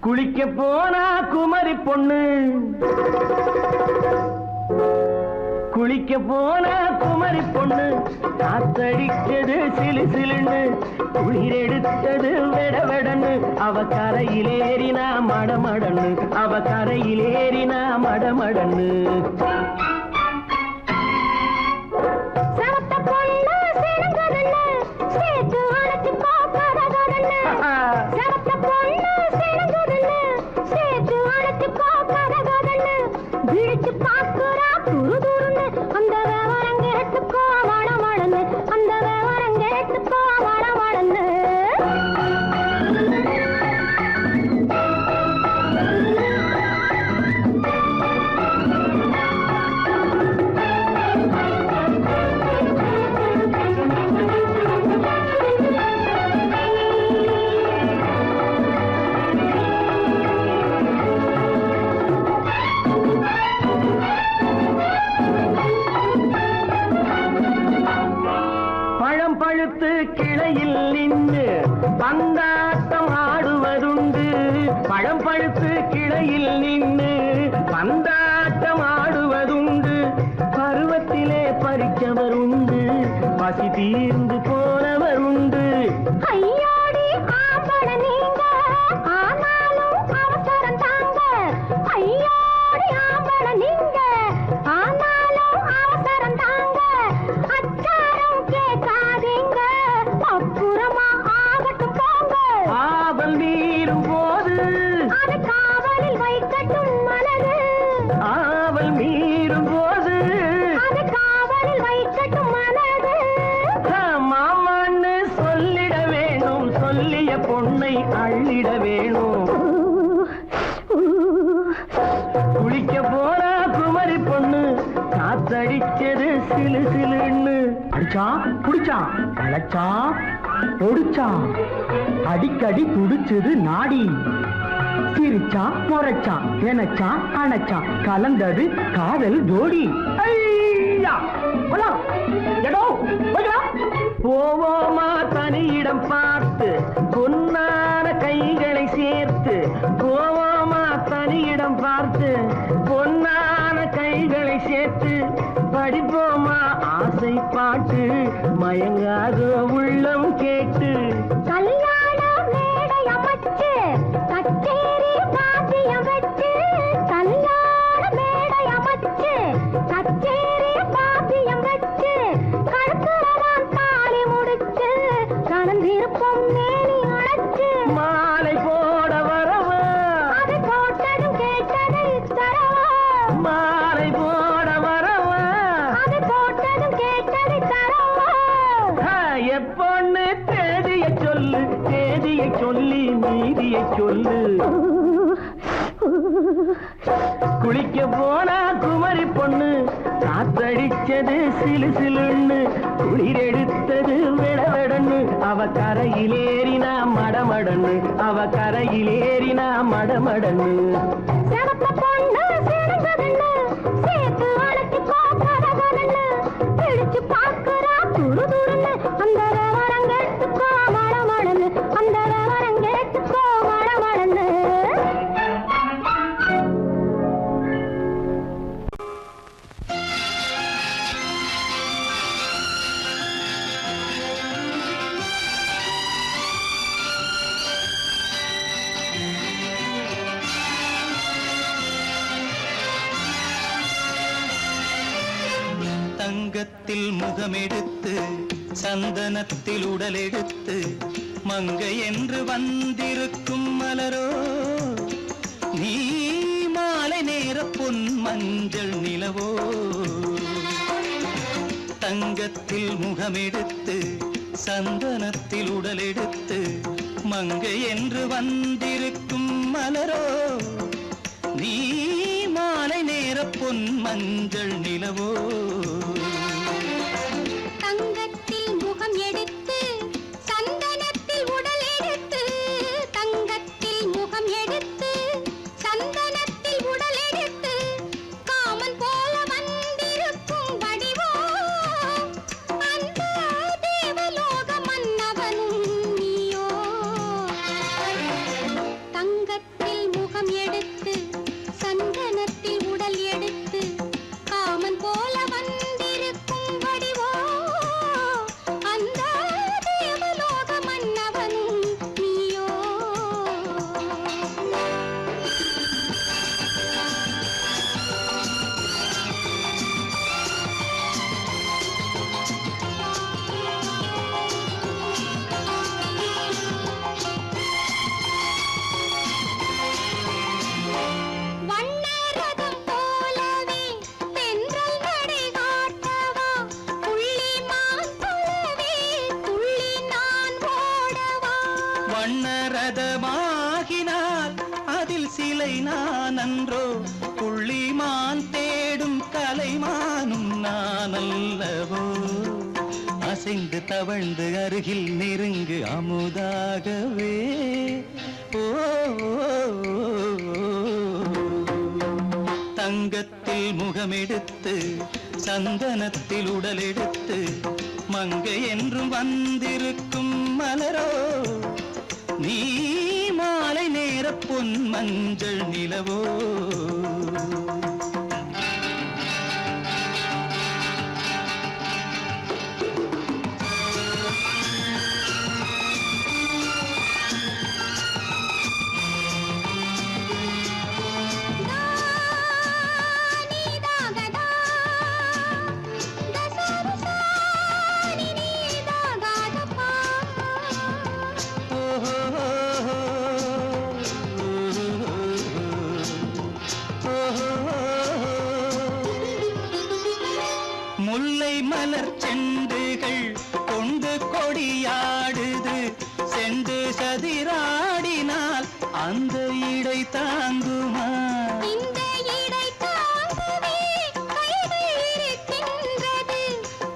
குளிக்க போனா குமரி பொண்ணு குளிக்க போனா குமரி பொண்ணு காத்தடிச்சது சிலு சிலுன்னு குளிர் எடுத்தது வெடவெடன்னு அவ கரையிலேறினா மடமடன்னு அவ கரையிலேறினா மடமடன்னு பழுத்து கிளையில் நின்று பந்தாட்டம் ஆடுவதுண்டு பழம் பழுத்து கிளையில் நின்று பந்தாட்டம் ஆடுவதுண்டு பருவத்திலே பறிச்சவருண்டு பசி தீர்ந்து போனவருண்டு ஐயோடி ஆம்பட நீங்க ஆனாலும் அவசரம் தாங்க ஐயோடி ஆம்பட நீங்க ஆனாலும் அவசரம் தாங்க அச்சாரம் கேட்காதீங்க அப்புறம் பொண்ணை அள்ளிட வேணும். குளிக்க போற குமரி பொண்ணு காத்தடிச்சது சிலு சிலுன்னு. அடிச்சான் குடிச்சான் அழைச்சான் ஒடிச்சான் அடிக்கடி துடிச்சது நாடி. சிரிச்சான் முறைச்சான் நினைச்சான் அணைச்சான் கலந்தது காதல் ஜோடி. போவோமா தனியிடம் பார்த்து பொன்னான கைகளை சேர்த்து. போவோமா தனியிடம் பார்த்து பொன்னான கைகளை சேர்த்து. படிப்போமா ஆசை பாட்டு மயங்காத உள்ளம் கேட்டு. கல்யாண மேடை அமைச்சு கச்சேரி வாத்தியம் வச்சு. கல்யாண மேடை அமைச்சு கச்சேரி வாத்தியம் வச்சு. கழுத்துறவான் தாலி முடிச்சு கலந்திருப்போம் மேனி அழைச்சு. மாலை போட வரவா அது போட்டதும் கேட்டதை தரவா. மாலை போட வரவா அது போட்டதும் கேட்டதை தரவா. எப்பொண்ணு தேதிய சொல்லு தேதியை சொல்லி நீதியை சொல்லு. குளிக்க போனா குமரி பொண்ணு காத்தடிச்சது சிலு சிலுன்னு. குளிர் எடுத்தது விடவெடன்னு. அவ கரையிலேறினா மடமடன்னு. அவ கரையிலேறினா மடமடன்னு. சிவப்பு பொண்ணு சிறந்ததுன்னு சேர்த்து அழைச்சிக்கோ கதகதன்னு. பிடிச்சு பார்க்கறா துரு துருன்னு. அந்த விவரம் கேட்டுக்கோ மடமடன்னு. அந்த விவரம் கேட்டுக்கோ மடமடன்னு. தங்கத்தில் முகமெடுத்து சந்தனத்தில் உடலெடுத்து மங்கை என்று வந்திருக்கும் மலரோ. நீ மாலை நேர பொன் மஞ்சள் நிலவோ. தங்கத்தில் முகமெடுத்து சந்தனத்தில் உடலெடுத்து மங்கை என்று வந்திருக்கும் மலரோ. நீ மாலை நேர பொன் மஞ்சள் நிலவோ. தங்கத்தில் முகம் எடுத்து சந்தனத்தில் உடல் எடுத்து. தங்கத்தில் முகம் எடுத்து சந்தனத்தில் உடல் எடுத்து. காமன் போல வந்திருக்கும் வடிவோ. அந்த தேவலோக மன்னவனும் நீயோ. தங்கத்தில் முகம் எடுத்து சந்தனத்தில் உடல் எடுத்து. காமன் போல வந்திருக்கும் வடிவோ. அந்த தேவலோக மன்னவனும் நீயோ. வண்ணரதம் போலவே தென்றல் நடை காட்டவா. புள்ளிமான் போலவே துள்ளி நான் ஓடவா. வண்ணரதமாகினால் அதில் சிலை நான் அன்றோ. புள்ளிமான் தேடும் கலைமானும் நான் அல்லவோ. அசைந்து தவழ்ந்து அருகில் நெருங்கு அமுதாகவே. ஓ தங்கத்தில் முகமெடுத்து சந்தனத்தில் உடலெடுத்து மங்கை என்றும் வந்திருக்கும் மலரோ. நீ மாலை நேர பொன் மஞ்சள் நிலவோ. oh அந்த இடை தாங்குமா? இந்த இடை தாங்குவே கைகள் இருக்கின்றது.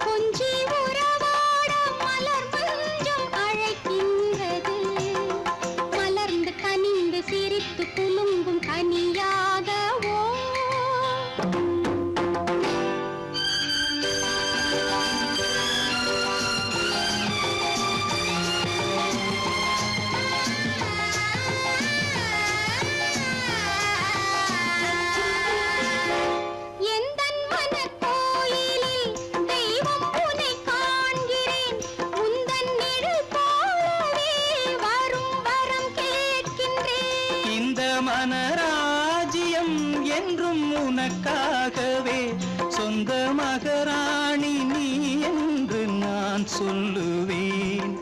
கொஞ்சி உறவாட மலர் மஞ்சம் அழைக்கின்றது. மலர்ந்து கனிந்து சிரித்து குலுங்கும் கனியாகவோ எந்தன் மனக்கோயிலில் தெய்வம் உன்னை காண்கிறேன். உந்தன் நிழல் போலவே வரும் வரம் கேட்கின்றேன். இந்த மனராஜ்யம் என்றும் உனக்காகவே, சொந்த மகராணி நீ என்று நான் சொல்லுவேன்.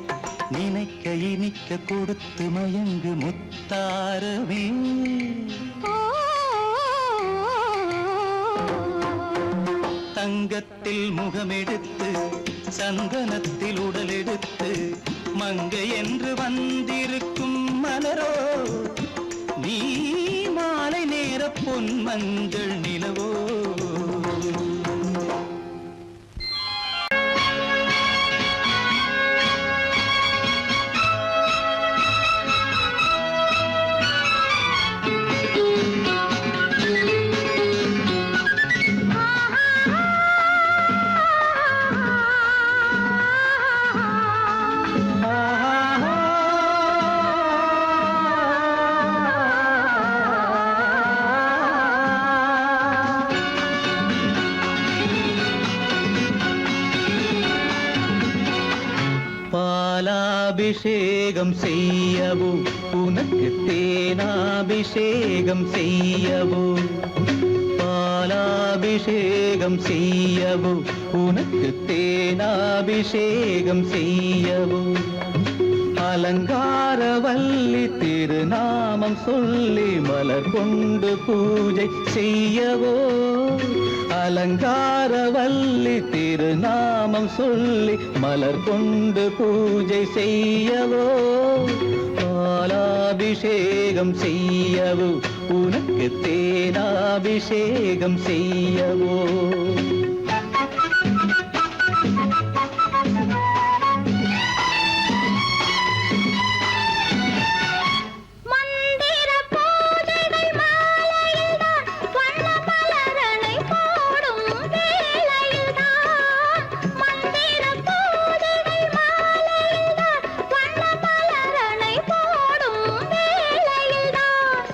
நினைக்க இனிக்க கொடுத்து மயங்கு முத்தாரவே. ஓ தங்கத்தில் முகமெடுத்து சந்தனத்தில் உடலெடுத்து மங்கை என்று வந்திருக்கும் மலரோ, நீ மாலை நேர பொன் மஞ்சள் நிலவோ. பாலாபிஷேகம் செய்யவோ உனக்கு தேனாபிஷேகம் செய்யவோ. பாலாபிஷேகம் செய்யவோ உனக்கு தேனாபிஷேகம் செய்யவோ. அலங்காரவல்லி திருநாமம் சொல்லி மலர் கொண்டு பூஜை செய்யவோ. அலங்காரவல்லி திருநாமம் சொல்லி மலர் கொண்டு பூஜை செய்யவோ. பாலாபிஷேகம் செய்யவோ உனக்கு தேனாபிஷேகம் செய்யவோ. மந்திர பூஜைகள் மாலையில்தான் வண்ண மலரணை போடும் வேளையில்தான். மந்திர பூஜைகள் மாலையில்தான் வண்ண மலரணை போடும் வேளையில்தான்.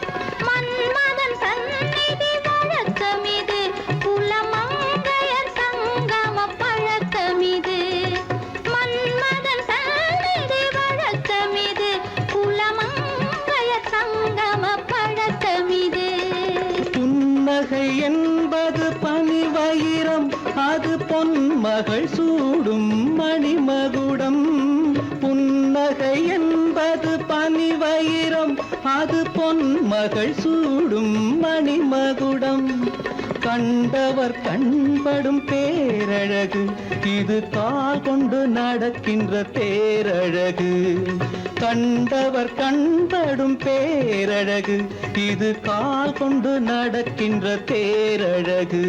மன்மதன் சந்நிதி வழக்கமிது, குலமங்கையர் சங்கம பழக்கமிது. மன்மதன் சந்நிதி வழக்கமிது, குலமங்கையர் சங்கம பழக்கமிது. புன்னகை என்பது பனிவயிரம், அது பொன்மகள் சூடும் மணிமகுடம். புன்னகை என்பது பனிவயிரம், அது பொன்மகள் சூடும் மணிமகுடம். கண்டவர் கண்படும் பேரழகு, இது கால் கொண்டு நடக்கின்ற தேரழகு. கண்டவர் கண்படும் பேரழகு, இது கால் கொண்டு நடக்கின்ற தேரழகு.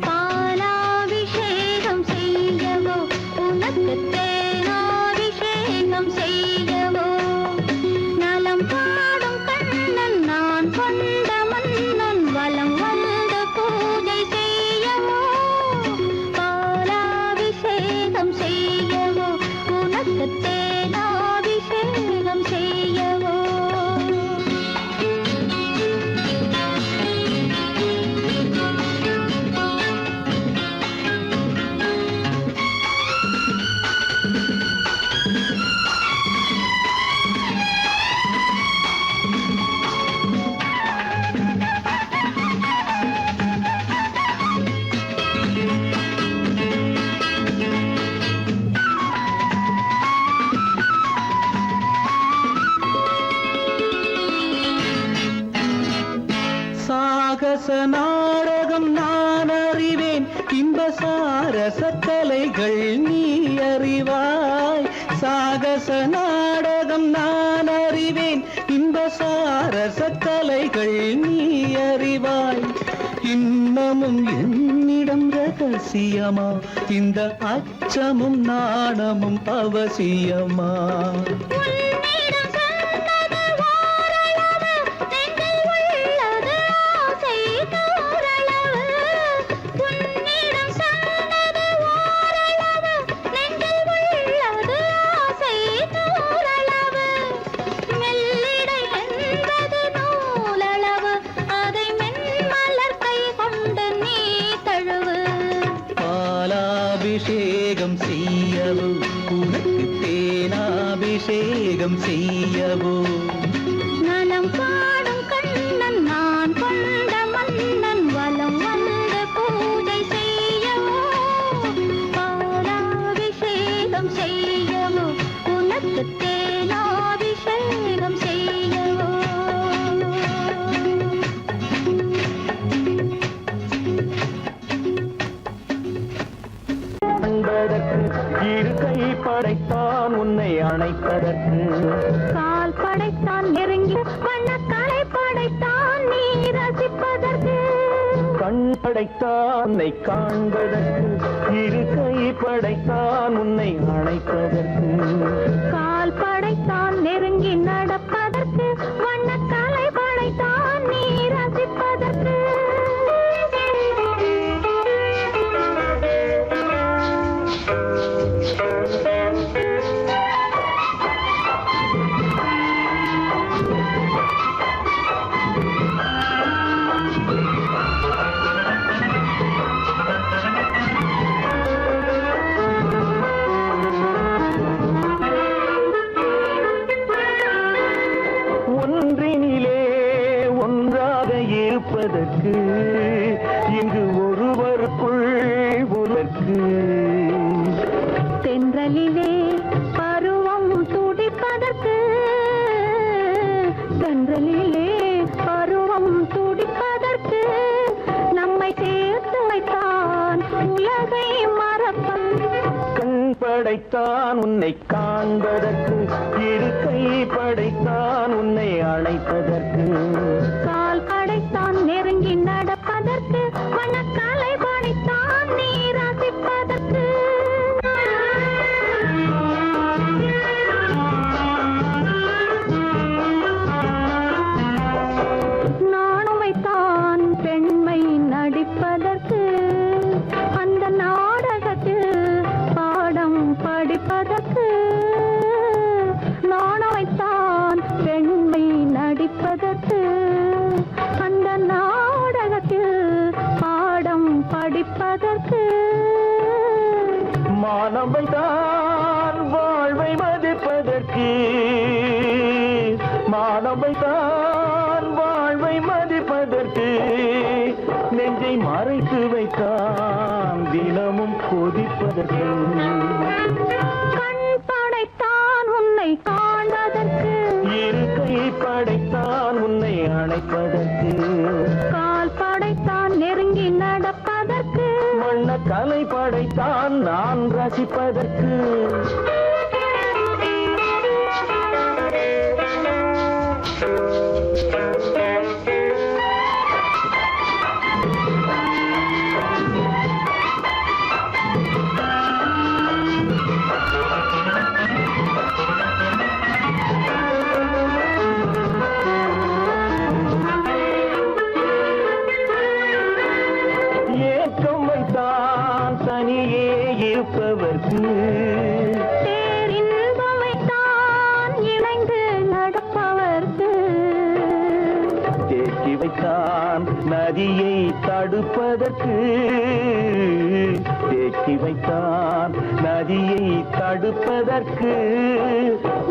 பாலாபிஷேகம் செய்யவோ உனக்கு தேனாபிஷேகம் செய்யவோ. நலம் பாடும் கண்ணன் நான் கொண்ட மன்னன் வலம் வந்து பூஜை செய்யவோ. பாலாபிஷேகம் செய்யவோ உனக்கு தேனாபிஷேகம் செய்யவோ. சாகச நாடகம் நான் அறிவேன், இன்ப சாரச கலைகள் நீ அறிவாய். சாகச நாடகம் நான் அறிவேன், அறிவேன் இன்ப சாரச கலைகள் நீ அறிவாய். இன்னமும் என்னிடம் ரகசியமா இந்த அச்சமும் நாணமும் அவசியமா? உன்னிடம் சொன்னது ஓரளவு, நெஞ்சில் உள்ளது ஆசை தோரளவு. உன்னிடம் சொன்னது ஓரளவு, நெஞ்சில் உள்ளது ஆசை தோரளவு. மெல்லிடை என்பது நூலளவு, அதை மென்மலர் கை கொண்டு நீ தழுவு. பாலாபிஷேகம் செய்யவோ உனக்கு தேனாபிஷேகம் செய்யவோ? நலம் பாடும் கண்ணன் நான் கொண்ட மன்னன் வலம் வந்து பூஜை செய்யவோ? பாலாபிஷேகம் செய்யவோ உனக்கு தேனாபிஷேகம் செய்யவோ? அன்பதற்கு இரு கை படைத்தான் உன்னை அணைப்பதற்கு. கால் படைத்தான் நெருங்கி வண்ணக்கலை படைத்தான் நீ ரசிப்பதற்கு. கண் படைத்தான் உன்னை காண்பதற்கு. இரு கை படைத்தான் உன்னை அணைப்பதற்கு. கால் படைத்தான் நெருங்கி நடப்பதற்கு. வண்ணக்கலை படைத்தான் நீ ரசிப்பதற்கு. ஒன்றினிலே ஒன்றாக இருப்பதற்கு இங்கு ஒருவருக்குள் ஒருவருக்கு. தென்றலிலே பருவம் துடிப்பதற்கு. தென்றலிலே பருவம் துடிப்பதற்கு. நம்மை சேர்த்து வைத்தான் உலகை மறப்பன். கண் படைத்தான் உன்னை காண்பதற்கு. இரு கை படைத்தான் உன்னை அணைப்பதற்கு. கால் படைத்தான் நெருங்கி நடப்பதற்கு. வண்ணக்கலை படைத்தான் நீ ரசிப்பதற்கு. நானும் வைத்தான் பெண்மை நடிப்பதற்கு. அந்த நாடகத்தில் பாடம் படிப்பதற்கு. நானும் வைத்தான் பெண்மை நடிப்பதற்கு. அந்த நாடகத்தில் பாடம் படிப்பதற்கு. மானவைதான் வாழ்வை மதிப்பதற்கு. மானவைதான் வாழ்வை மதிப்பதற்கு. நெஞ்சை மறைத்து வைத்தான் தினமும் கொதிப்பதற்கு. கண் படைத்தான் உன்னை காண்பதற்கு. இரு கை படைத்தான் உன்னை அணைப்பதற்கு. கால் படைத்தான் நெருங்கி நடப்பதற்கு. வண்ண கலை படைத்தான் நான் ரசிப்பதற்கு. ஏக்கம் வைத்தான் தனியே இருப்பவர்க்கு. பேரின்பம் வைத்தான் இணைந்து நடப்பவர்க்கு. தேக்கி வைத்தான் நதியை தடுப்பதற்கு. தேக்கி வைத்தான் நதியை தடுப்பதற்கு.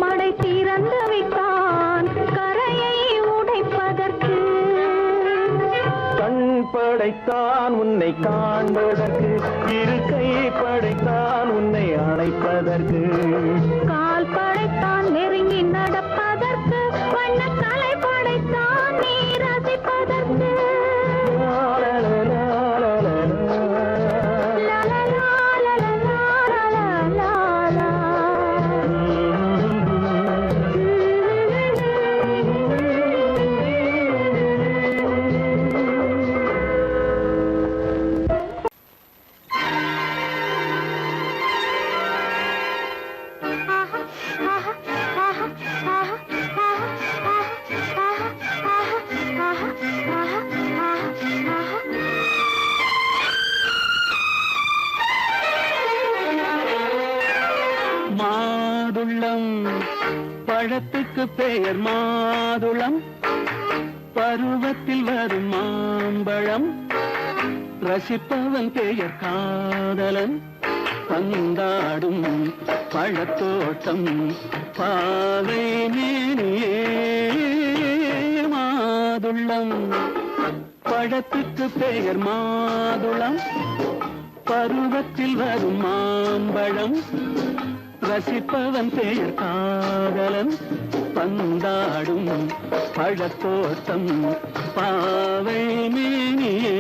மடை திறந்து வைத்தான் கரையை உடைப்பதற்கு. கண் படைத்தான் உன்னை காண்பதற்கு. இரு கை படைத்தான் உன்னை அணைப்பதற்கு. கால் படைத்தான் நெருங்கி நடப்பதற்கு. வண்ணக்கலை படைத்தான் நீ ரசிப்பதற்கு. பழத்துக்கு பெயர் மாதுளம், பருவத்தில் வரும் மாம்பழம். ரசிப்பவன் பெயர் காதலன், பந்தாடும் பழத்தோட்டம். பாவை மேனியே மாதுளம். பழத்துக்கு பெயர் மாதுளம், பருவத்தில் வரும் மாம்பழம். ரசிப்பவன் பெயர் காதலன், பந்தாடும் பழத்தோட்டம். பாவை மேனியே.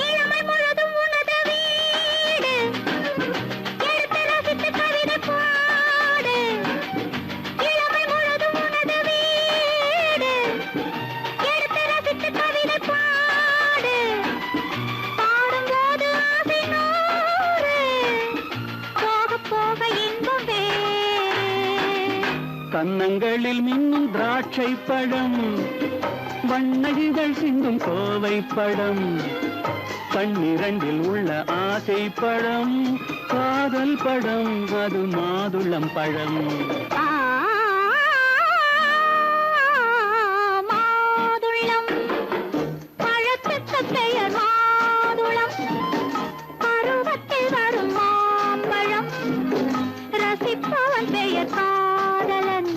இளமை முழுதும் உனது வீடு, எடுத்து ரசித்து கவிதை பாடு. இளமை முழுதும் உனது வீடு, எடுத்து ரசித்து கவிதை பாடு. பாடும்போது ஆசை நூறு, போக போக இன்பம் வேறு. கன்னங்களில் மின்னும் திராட்சை பழம், வண்ணகிகள் சிந்தும் கோவை பழம். கண்ணிரண்டில் உள்ள ஆசை பழம், காதல் பழம், அது மாதுளம் பழம். மாதுளம், பழத்துக்கு பெயர் மாதுளம், பருவத்தில் வரும் மாம்பழம். ரசிப்பவன் பெயர் காதலன்,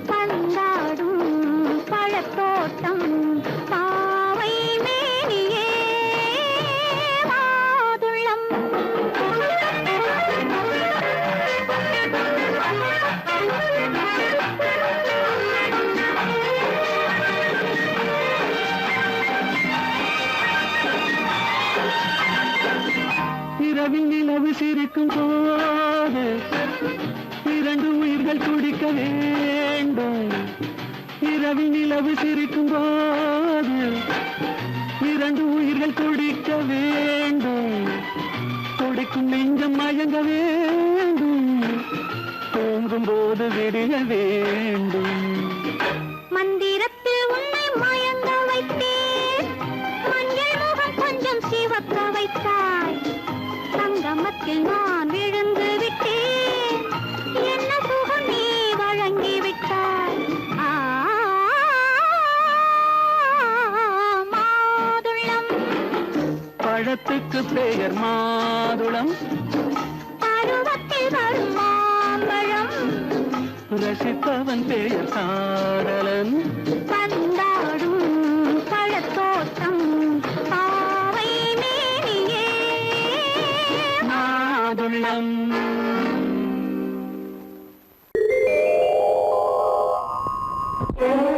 பந்தாடும் பழத்தோட்டம். பாவை மேனியே மாதுளம். இரவில் நிலவு சிரிக்கும் போது இரண்டு உயிர்கள் துடிக்க வேண்டும். இரவில் நிலவு சிரிக்கும் போது இரண்டு உயிர்கள் துடிக்க வேண்டும். துடிக்கும் நெஞ்சம் மயங்க வேண்டும், தூங்கும் போது விடிய வேண்டும். மந்திரத்தில் உன்னை மயங்க வைத்தேன், மஞ்சள் முகம் கொஞ்சம் சிவக்க வைத்தாய். சங்கமத்தில் நான் விழுந்து விட்டேன், என்ன சுகம் நீ வழங்கி விட்டாய். மாதுளம், பழத்துக்கு பெயர் மாதுளம், பருவத்தில் வரும் மாம்பழம். ரசிப்பவன் பெயர் காதலன், பந்தாடும் பழத்தோட்டம். பாவை மேனியே மாதுளம். மாதுளம்.